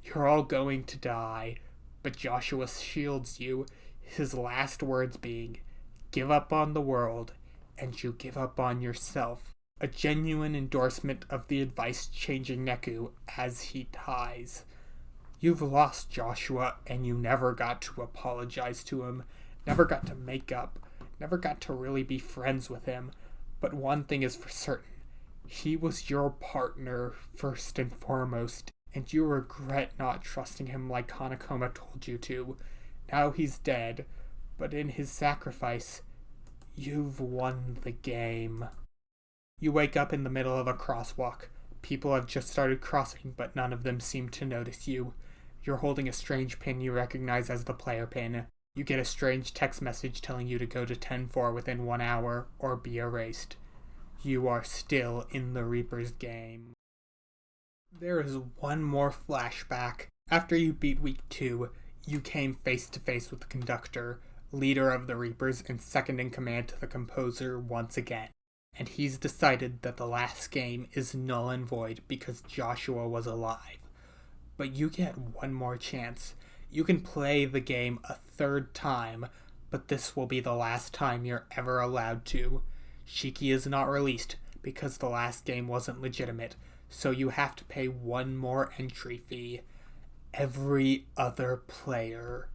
You're all going to die, but Joshua shields you, his last words being, "Give up on the world, and you give up on yourself." A genuine endorsement of the advice changing Neku as he dies. You've lost Joshua, and you never got to apologize to him, never got to make up, never got to really be friends with him. But one thing is for certain. He was your partner, first and foremost, and you regret not trusting him like Hanakoma told you to. Now he's dead, but in his sacrifice, you've won the game. You wake up in the middle of a crosswalk. People have just started crossing, but none of them seem to notice you. You're holding a strange pin you recognize as the player pin. You get a strange text message telling you to go to 10-4 within 1 hour or be erased. You are still in the Reaper's game. There is one more flashback. After you beat week 2, you came face to face with the conductor, leader of the Reapers and second in command to the composer once again. And he's decided that the last game is null and void because Joshua was alive. But you get one more chance. You can play the game a third time, but this will be the last time you're ever allowed to. Shiki is not released because the last game wasn't legitimate, so you have to pay one more entry fee. Every other player.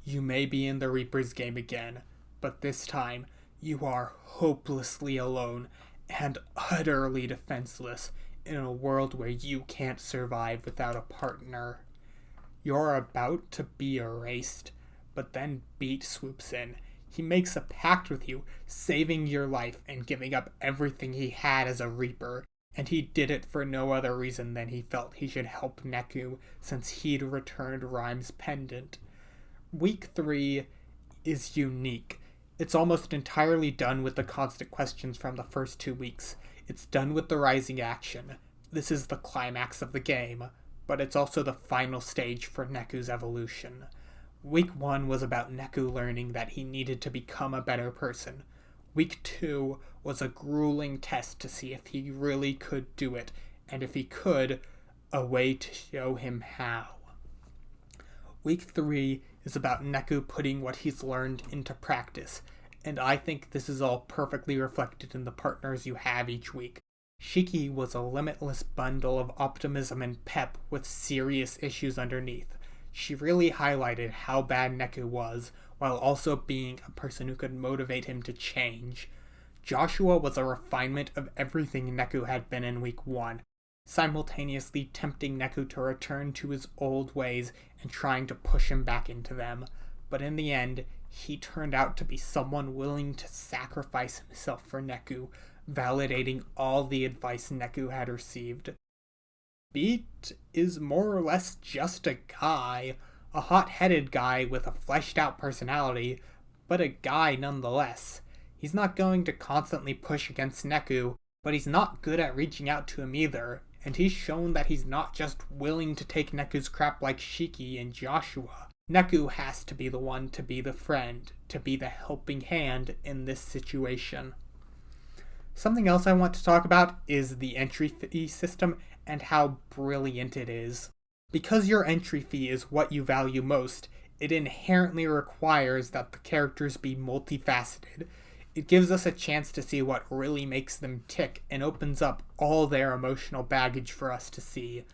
You may be in the Reaper's game again, but this time you are hopelessly alone and utterly defenseless in a world where you can't survive without a partner. You're about to be erased, but then Beat swoops in. He makes a pact with you, saving your life and giving up everything he had as a Reaper, and he did it for no other reason than he felt he should help Neku since he'd returned Rhyme's pendant. Week 3 is unique. It's almost entirely done with the constant questions from the first 2 weeks. It's done with the rising action. This is the climax of the game, but it's also the final stage for Neku's evolution. Week 1 was about Neku learning that he needed to become a better person. Week 2 was a grueling test to see if he really could do it, and if he could, a way to show him how. Week 3 is about Neku putting what he's learned into practice, and I think this is all perfectly reflected in the partners you have each week. Shiki was a limitless bundle of optimism and pep with serious issues underneath. She really highlighted how bad Neku was, while also being a person who could motivate him to change. Joshua was a refinement of everything Neku had been in week 1, simultaneously tempting Neku to return to his old ways and trying to push him back into them. But in the end, he turned out to be someone willing to sacrifice himself for Neku, validating all the advice Neku had received. Beat is more or less just a guy, a hot-headed guy with a fleshed-out personality, but a guy nonetheless. He's not going to constantly push against Neku, but he's not good at reaching out to him either, and he's shown that he's not just willing to take Neku's crap like Shiki and Joshua. Neku has to be the one to be the friend, to be the helping hand in this situation. Something else I want to talk about is the entry fee system and how brilliant it is. Because your entry fee is what you value most, it inherently requires that the characters be multifaceted. It gives us a chance to see what really makes them tick and opens up all their emotional baggage for us to see.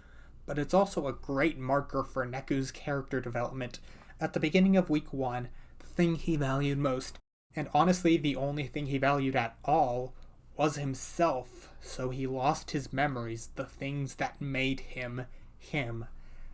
But it's also a great marker for Neku's character development. At the beginning of week 1, the thing he valued most, and honestly the only thing he valued at all, was himself, so he lost his memories, the things that made him, him.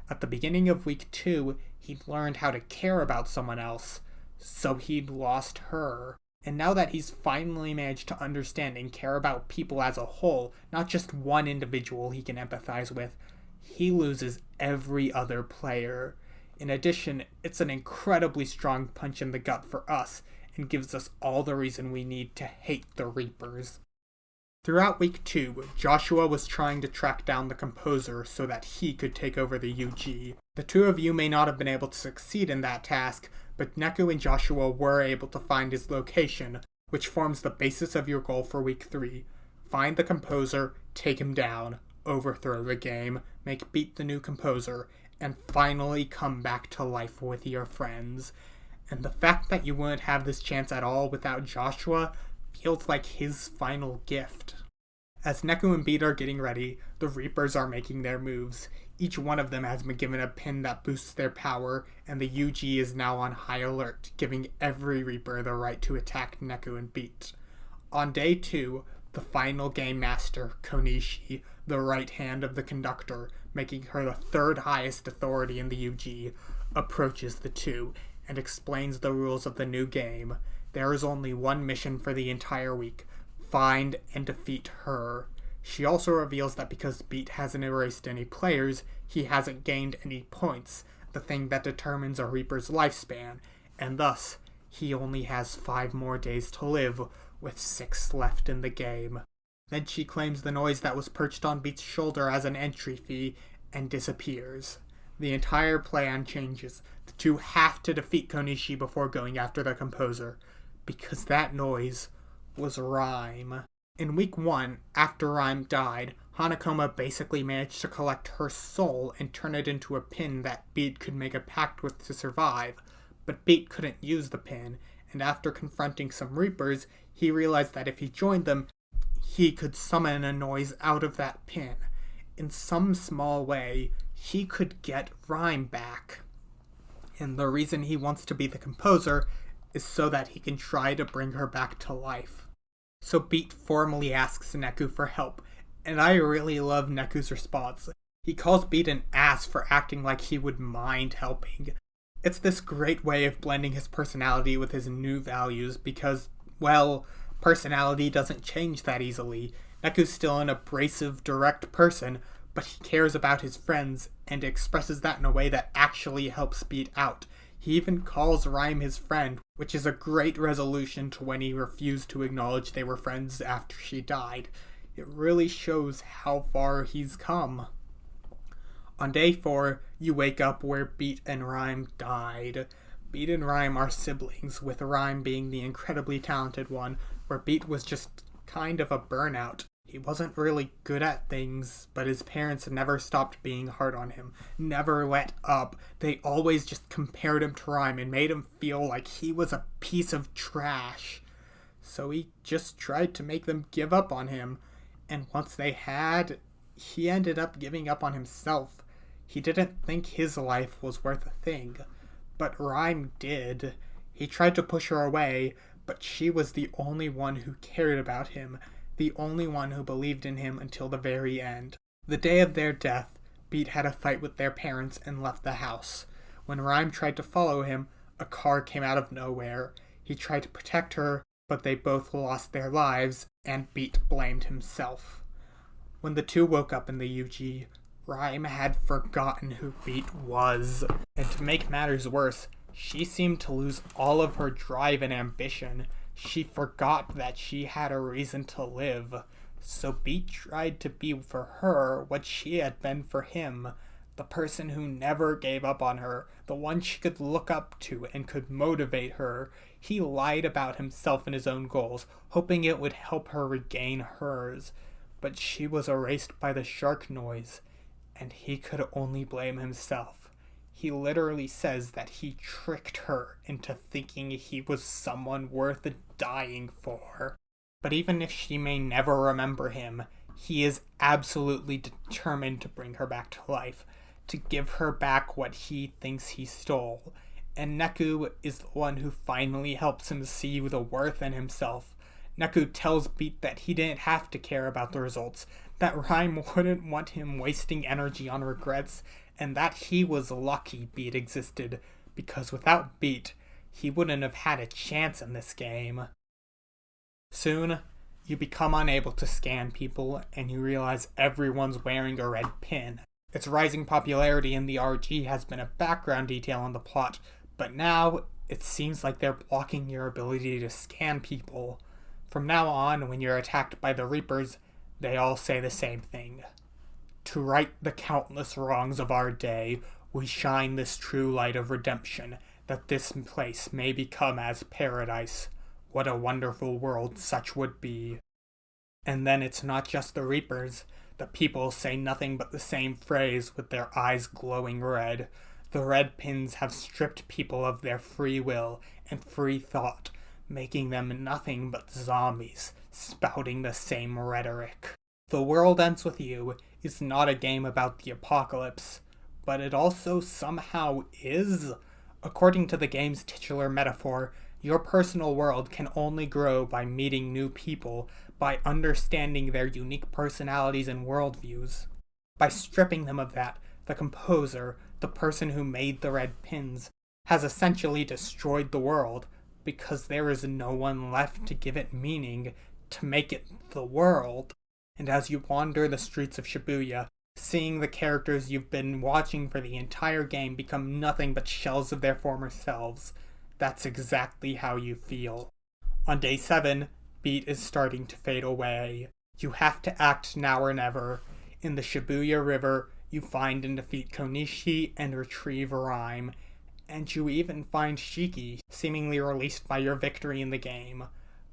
At the beginning of week 2, he'd learned how to care about someone else, so he'd lost her. And now that he's finally managed to understand and care about people as a whole, not just one individual he can empathize with, he loses every other player. In addition, it's an incredibly strong punch in the gut for us, and gives us all the reason we need to hate the Reapers. Throughout week 2, Joshua was trying to track down the composer so that he could take over the UG. The two of you may not have been able to succeed in that task, but Neku and Joshua were able to find his location, which forms the basis of your goal for week 3. Find the composer, take him down, overthrow the game, make Beat the new composer, and finally come back to life with your friends. And the fact that you wouldn't have this chance at all without Joshua feels like his final gift. As Neku and Beat are getting ready, the Reapers are making their moves. Each one of them has been given a pin that boosts their power, and the UG is now on high alert, giving every Reaper the right to attack Neku and Beat. On day 2, the final game master, Konishi, the right hand of the conductor, making her the third highest authority in the UG, approaches the two and explains the rules of the new game. There is only one mission for the entire week: find and defeat her. She also reveals that because Beat hasn't erased any players, he hasn't gained any points, the thing that determines a Reaper's lifespan, and thus, he only has 5 more days to live, with 6 left in the game. Then she claims the noise that was perched on Beat's shoulder as an entry fee, and disappears. The entire plan changes. The two have to defeat Konishi before going after the composer, because that noise was Rhyme. In week 1, after Rhyme died, Hanakoma basically managed to collect her soul and turn it into a pin that Beat could make a pact with to survive, but Beat couldn't use the pin, and after confronting some Reapers, he realized that if he joined them, he could summon a noise out of that pin. In some small way, he could get Rhyme back. And the reason he wants to be the composer is so that he can try to bring her back to life. So Beat formally asks Neku for help, and I really love Neku's response. He calls Beat an ass for acting like he would mind helping. It's this great way of blending his personality with his new values because, well, personality doesn't change that easily. Neku's still an abrasive, direct person, but he cares about his friends and expresses that in a way that actually helps Beat out. He even calls Rhyme his friend, which is a great resolution to when he refused to acknowledge they were friends after she died. It really shows how far he's come. On day 4, you wake up where Beat and Rhyme died. Beat and Rhyme are siblings, with Rhyme being the incredibly talented one, where Beat was just kind of a burnout. He wasn't really good at things, but his parents never stopped being hard on him, never let up. They always just compared him to Rhyme and made him feel like he was a piece of trash. So he just tried to make them give up on him, and once they had, he ended up giving up on himself. He didn't think his life was worth a thing, but Rhyme did. He tried to push her away, but she was the only one who cared about him, the only one who believed in him until the very end. The day of their death, Beat had a fight with their parents and left the house. When Rhyme tried to follow him, a car came out of nowhere. He tried to protect her, but they both lost their lives, and Beat blamed himself. When the two woke up in the UG, Rhyme had forgotten who Beat was. And to make matters worse, she seemed to lose all of her drive and ambition. She forgot that she had a reason to live. So Beat tried to be for her what she had been for him, the person who never gave up on her, the one she could look up to and could motivate her. He lied about himself and his own goals, hoping it would help her regain hers. But she was erased by the shark noise, and he could only blame himself. He literally says that he tricked her into thinking he was someone worth dying for. But even if she may never remember him, he is absolutely determined to bring her back to life, to give her back what he thinks he stole. And Neku is the one who finally helps him see the worth in himself. Neku tells Beat that he didn't have to care about the results, that Rhyme wouldn't want him wasting energy on regrets, and that he was lucky Beat existed, because without Beat, he wouldn't have had a chance in this game. Soon, you become unable to scan people, and you realize everyone's wearing a red pin. Its rising popularity in the RG has been a background detail in the plot, but now it seems like they're blocking your ability to scan people. From now on, when you're attacked by the Reapers, they all say the same thing. To right the countless wrongs of our day, we shine this true light of redemption, that this place may become as paradise. What a wonderful world such would be. And then it's not just the Reapers. The people say nothing but the same phrase with their eyes glowing red. The red pins have stripped people of their free will and free thought, making them nothing but zombies, spouting the same rhetoric. The World Ends With You is not a game about the apocalypse, but it also somehow is. According to the game's titular metaphor, your personal world can only grow by meeting new people, by understanding their unique personalities and worldviews. By stripping them of that, the composer, the person who made the red pins, has essentially destroyed the world, because there is no one left to give it meaning, to make it the world. And as you wander the streets of Shibuya, seeing the characters you've been watching for the entire game become nothing but shells of their former selves, that's exactly how you feel. On day 7, Beat is starting to fade away. You have to act now or never. In the Shibuya River, you find and defeat Konishi and retrieve Rhyme, and you even find Shiki, seemingly released by your victory in the game.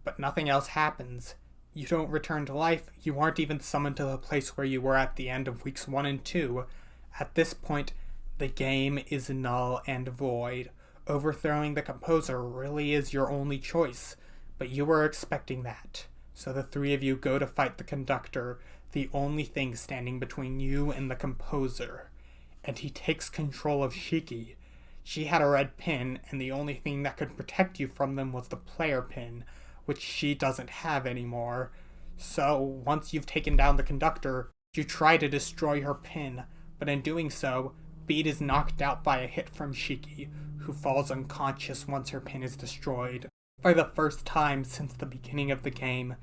But nothing else happens. You don't return to life, you aren't even summoned to the place where you were at the end of weeks 1 and 2. At this point, the game is null and void. Overthrowing the composer really is your only choice, but you were expecting that. So the three of you go to fight the conductor, the only thing standing between you and the composer. And he takes control of Shiki. She had a red pin, and the only thing that could protect you from them was the player pin, which she doesn't have anymore. So, once you've taken down the conductor, you try to destroy her pin, but in doing so, Beat is knocked out by a hit from Shiki, who falls unconscious once her pin is destroyed. For the first time since the beginning of the game,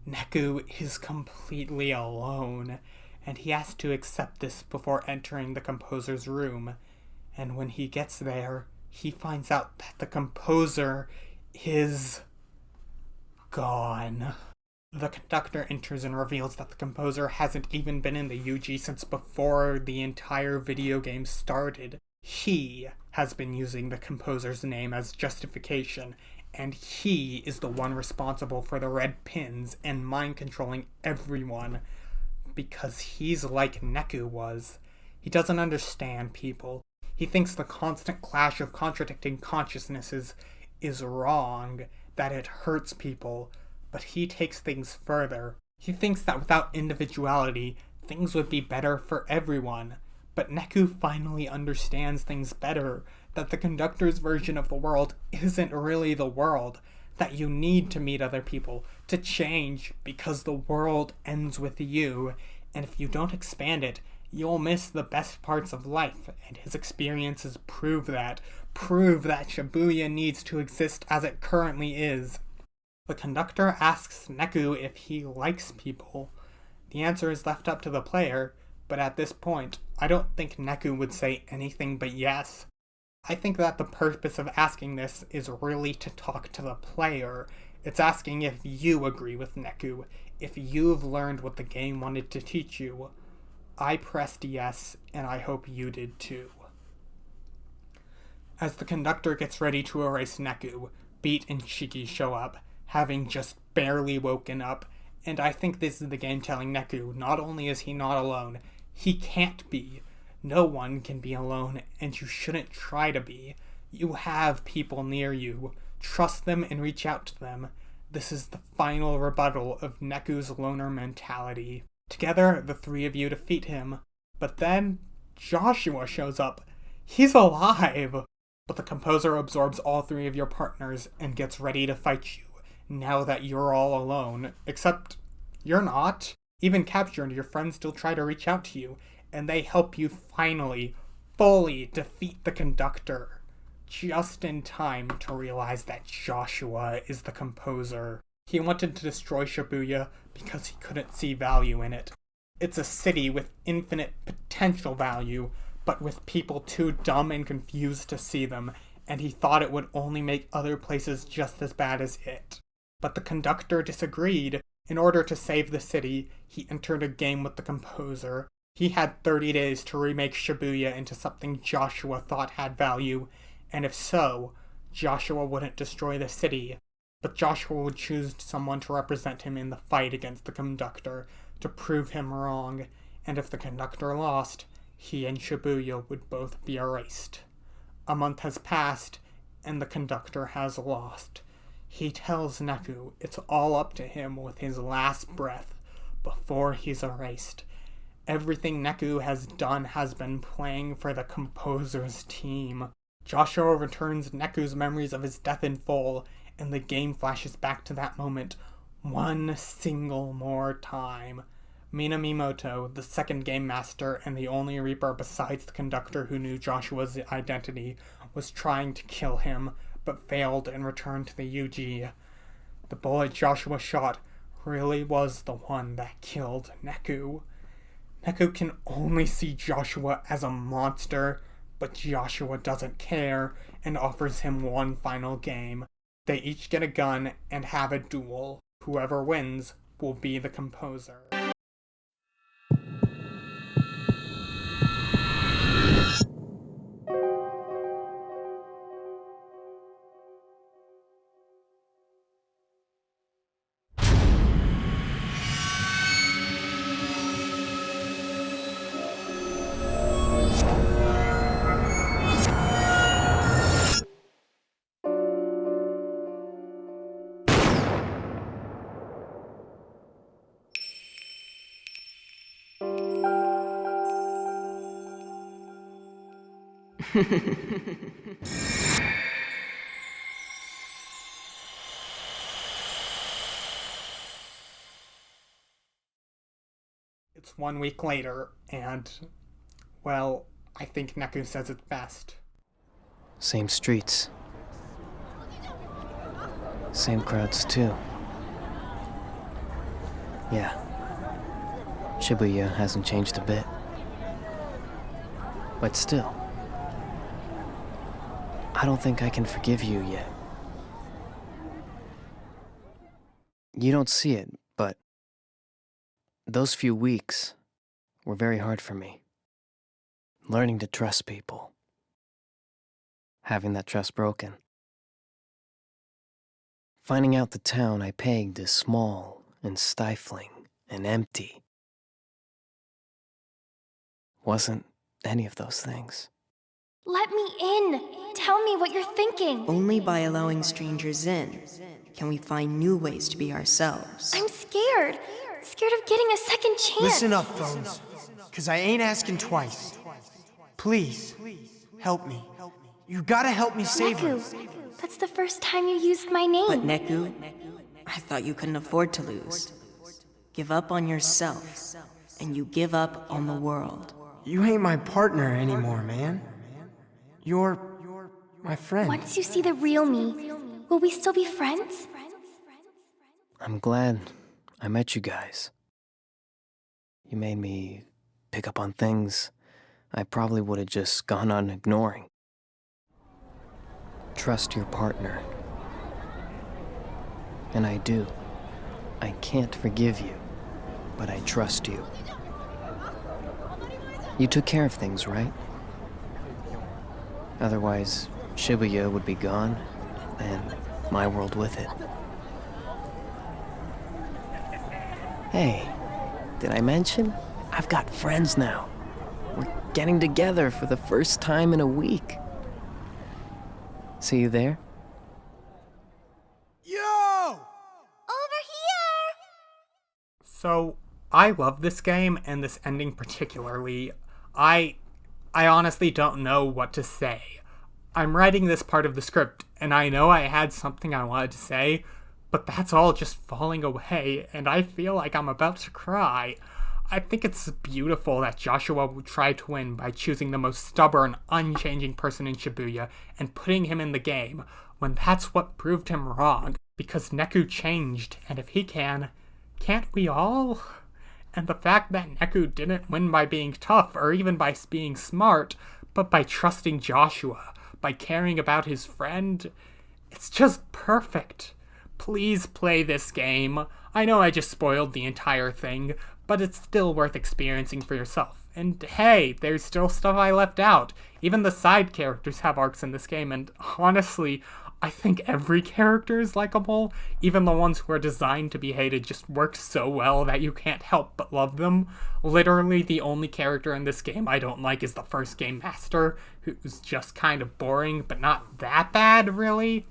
Neku is completely alone, and he has to accept this before entering the composer's room. And when he gets there, he finds out that the composer is gone. The conductor enters and reveals that the composer hasn't even been in the UG since before the entire video game started. He has been using the composer's name as justification, and he is the one responsible for the red pins and mind controlling everyone, because he's like Neku was. He doesn't understand people. He thinks the constant clash of contradicting consciousnesses is wrong, that it hurts people, but he takes things further. He thinks that without individuality, things would be better for everyone. But Neku finally understands things better, that the conductor's version of the world isn't really the world, that you need to meet other people, to change, because the world ends with you, and if you don't expand it, you'll miss the best parts of life, and his experiences prove that Shibuya needs to exist as it currently is. The conductor asks Neku if he likes people. The answer is left up to the player, but at this point, I don't think Neku would say anything but yes. I think that the purpose of asking this is really to talk to the player. It's asking if you agree with Neku, If you've learned what the game wanted to teach you, I pressed yes, and I hope you did too. As the conductor gets ready to erase Neku, Beat and Shiki show up, having just barely woken up, and I think this is the game telling Neku not only is he not alone, he can't be. No one can be alone, and you shouldn't try to be. You have people near you. Trust them and reach out to them. This is the final rebuttal of Neku's loner mentality. Together, the three of you defeat him, but then Joshua shows up. He's alive! But the composer absorbs all three of your partners and gets ready to fight you, now that you're all alone. Except, you're not. Even captured, your friends still try to reach out to you, and they help you finally, fully defeat the conductor. Just in time to realize that Joshua is the composer. He wanted to destroy Shibuya because he couldn't see value in it. It's a city with infinite potential value, but with people too dumb and confused to see them, and he thought it would only make other places just as bad as it. But the conductor disagreed. In order to save the city, he entered a game with the composer. He had 30 days to remake Shibuya into something Joshua thought had value, and if so, Joshua wouldn't destroy the city. But Joshua would choose someone to represent him in the fight against the conductor, to prove him wrong, and if the conductor lost, he and Shibuya would both be erased. A month has passed, and the conductor has lost. He tells Neku it's all up to him with his last breath before he's erased. Everything Neku has done has been playing for the composer's team. Joshua returns Neku's memories of his death in full, and the game flashes back to that moment one single more time. Minamimoto, the second game master and the only Reaper besides the conductor who knew Joshua's identity, was trying to kill him, but failed and returned to the UG. The bullet Joshua shot really was the one that killed Neku. Neku can only see Joshua as a monster, but Joshua doesn't care and offers him one final game. They each get a gun and have a duel. Whoever wins will be the composer. It's 1 week later, and, well, I think Neku says it best. Same streets. Same crowds, too. Yeah. Shibuya hasn't changed a bit. But still, I don't think I can forgive you yet. You don't see it, but those few weeks were very hard for me. Learning to trust people. Having that trust broken. Finding out the town I pegged is small and stifling and empty. Wasn't any of those things. Let me in! Tell me what you're thinking! Only by allowing strangers in can we find new ways to be ourselves. I'm scared. Scared of getting a second chance. Listen up, Phones, cause I ain't asking twice. Please, help me. You gotta help me save her. Neku, that's the first time you used my name. But Neku, I thought you couldn't afford to lose. Give up on yourself, and you give up on the world. You ain't my partner anymore, man. You're my friend. Once you see the real me, will we still be friends? I'm glad I met you guys. You made me pick up on things I probably would have just gone on ignoring. Trust your partner. And I do. I can't forgive you, but I trust you. You took care of things, right? Otherwise, Shibuya would be gone, and my world with it. Hey, did I mention? I've got friends now. We're getting together for the first time in a week. See you there? Yo! Over here! So, I love this game, and this ending particularly. I honestly don't know what to say. I'm writing this part of the script, and I know I had something I wanted to say, but that's all just falling away, and I feel like I'm about to cry. I think it's beautiful that Joshua would try to win by choosing the most stubborn, unchanging person in Shibuya and putting him in the game, when that's what proved him wrong, because Neku changed, and if he can, can't we all? And the fact that Neku didn't win by being tough or even by being smart, but by trusting Joshua, by caring about his friend, it's just perfect. Please play this game. I know I just spoiled the entire thing, but it's still worth experiencing for yourself. And hey, there's still stuff I left out. Even the side characters have arcs in this game, and honestly, I think every character is likable. Even the ones who are designed to be hated just work so well that you can't help but love them. Literally, the only character in this game I don't like is the first game master, who's just kind of boring, but not that bad, really.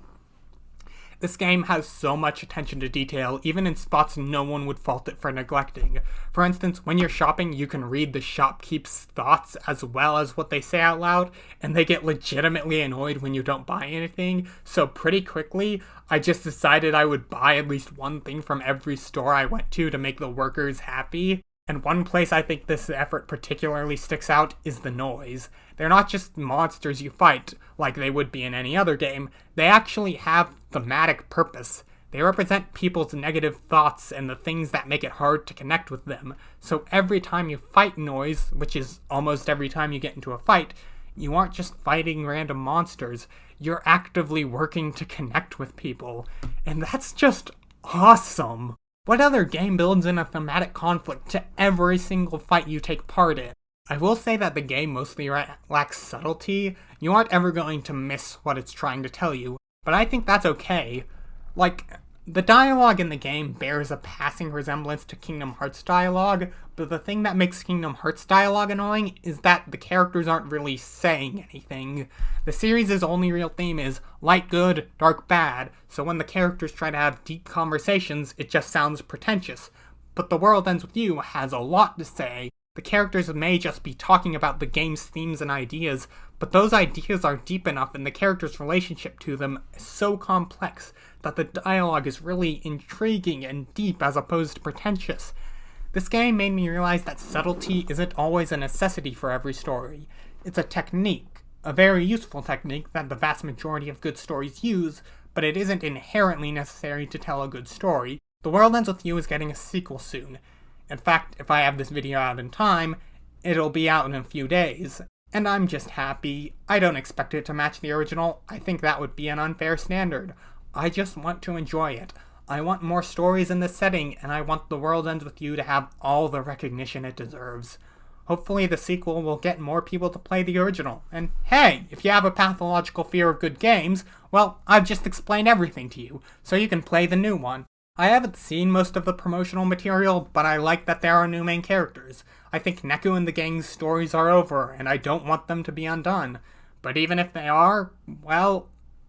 This game has so much attention to detail, even in spots no one would fault it for neglecting. For instance, when you're shopping, you can read the shopkeep's thoughts as well as what they say out loud, and they get legitimately annoyed when you don't buy anything, so pretty quickly, I just decided I would buy at least one thing from every store I went to make the workers happy. And one place I think this effort particularly sticks out is the noise. They're not just monsters you fight, like they would be in any other game. They actually have thematic purpose. They represent people's negative thoughts and the things that make it hard to connect with them. So every time you fight noise, which is almost every time you get into a fight, you aren't just fighting random monsters. You're actively working to connect with people. And that's just awesome. What other game builds in a thematic conflict to every single fight you take part in? I will say that the game mostly lacks subtlety. You aren't ever going to miss what it's trying to tell you, but I think that's okay. Like, the dialogue in the game bears a passing resemblance to Kingdom Hearts dialogue, but the thing that makes Kingdom Hearts dialogue annoying is that the characters aren't really saying anything. The series' only real theme is light good, dark bad, so when the characters try to have deep conversations, it just sounds pretentious. But The World Ends With You has a lot to say. The characters may just be talking about the game's themes and ideas, but those ideas are deep enough and the characters' relationship to them is so complex that the dialogue is really intriguing and deep as opposed to pretentious. This game made me realize that subtlety isn't always a necessity for every story. It's a technique, a very useful technique that the vast majority of good stories use, but it isn't inherently necessary to tell a good story. The World Ends With You is getting a sequel soon. In fact, if I have this video out in time, it'll be out in a few days. And I'm just happy. I don't expect it to match the original. I think that would be an unfair standard. I just want to enjoy it. I want more stories in this setting, and I want The World Ends With You to have all the recognition it deserves. Hopefully the sequel will get more people to play the original. And hey, if you have a pathological fear of good games, well, I've just explained everything to you, so you can play the new one. I haven't seen most of the promotional material, but I like that there are new main characters. I think Neku and the gang's stories are over, and I don't want them to be undone. But even if they are, well,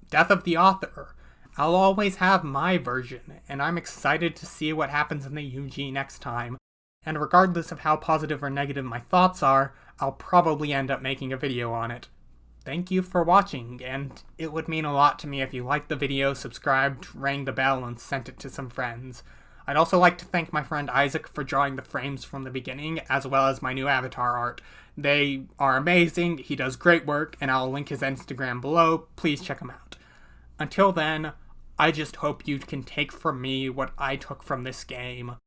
death of the author. I'll always have my version, and I'm excited to see what happens in the UG next time. And regardless of how positive or negative my thoughts are, I'll probably end up making a video on it. Thank you for watching, and it would mean a lot to me if you liked the video, subscribed, rang the bell, and sent it to some friends. I'd also like to thank my friend Isaac for drawing the frames from the beginning, as well as my new avatar art. They are amazing, he does great work, and I'll link his Instagram below. Please check him out. Until then, I just hope you can take from me what I took from this game.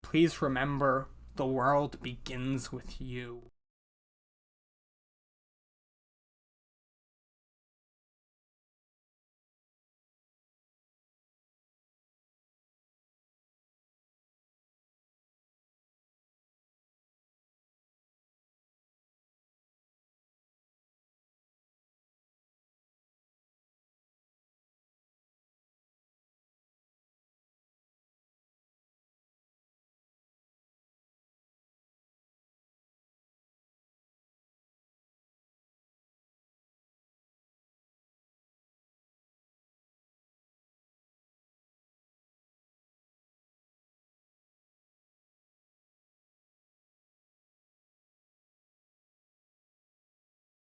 Please remember, the world begins with you.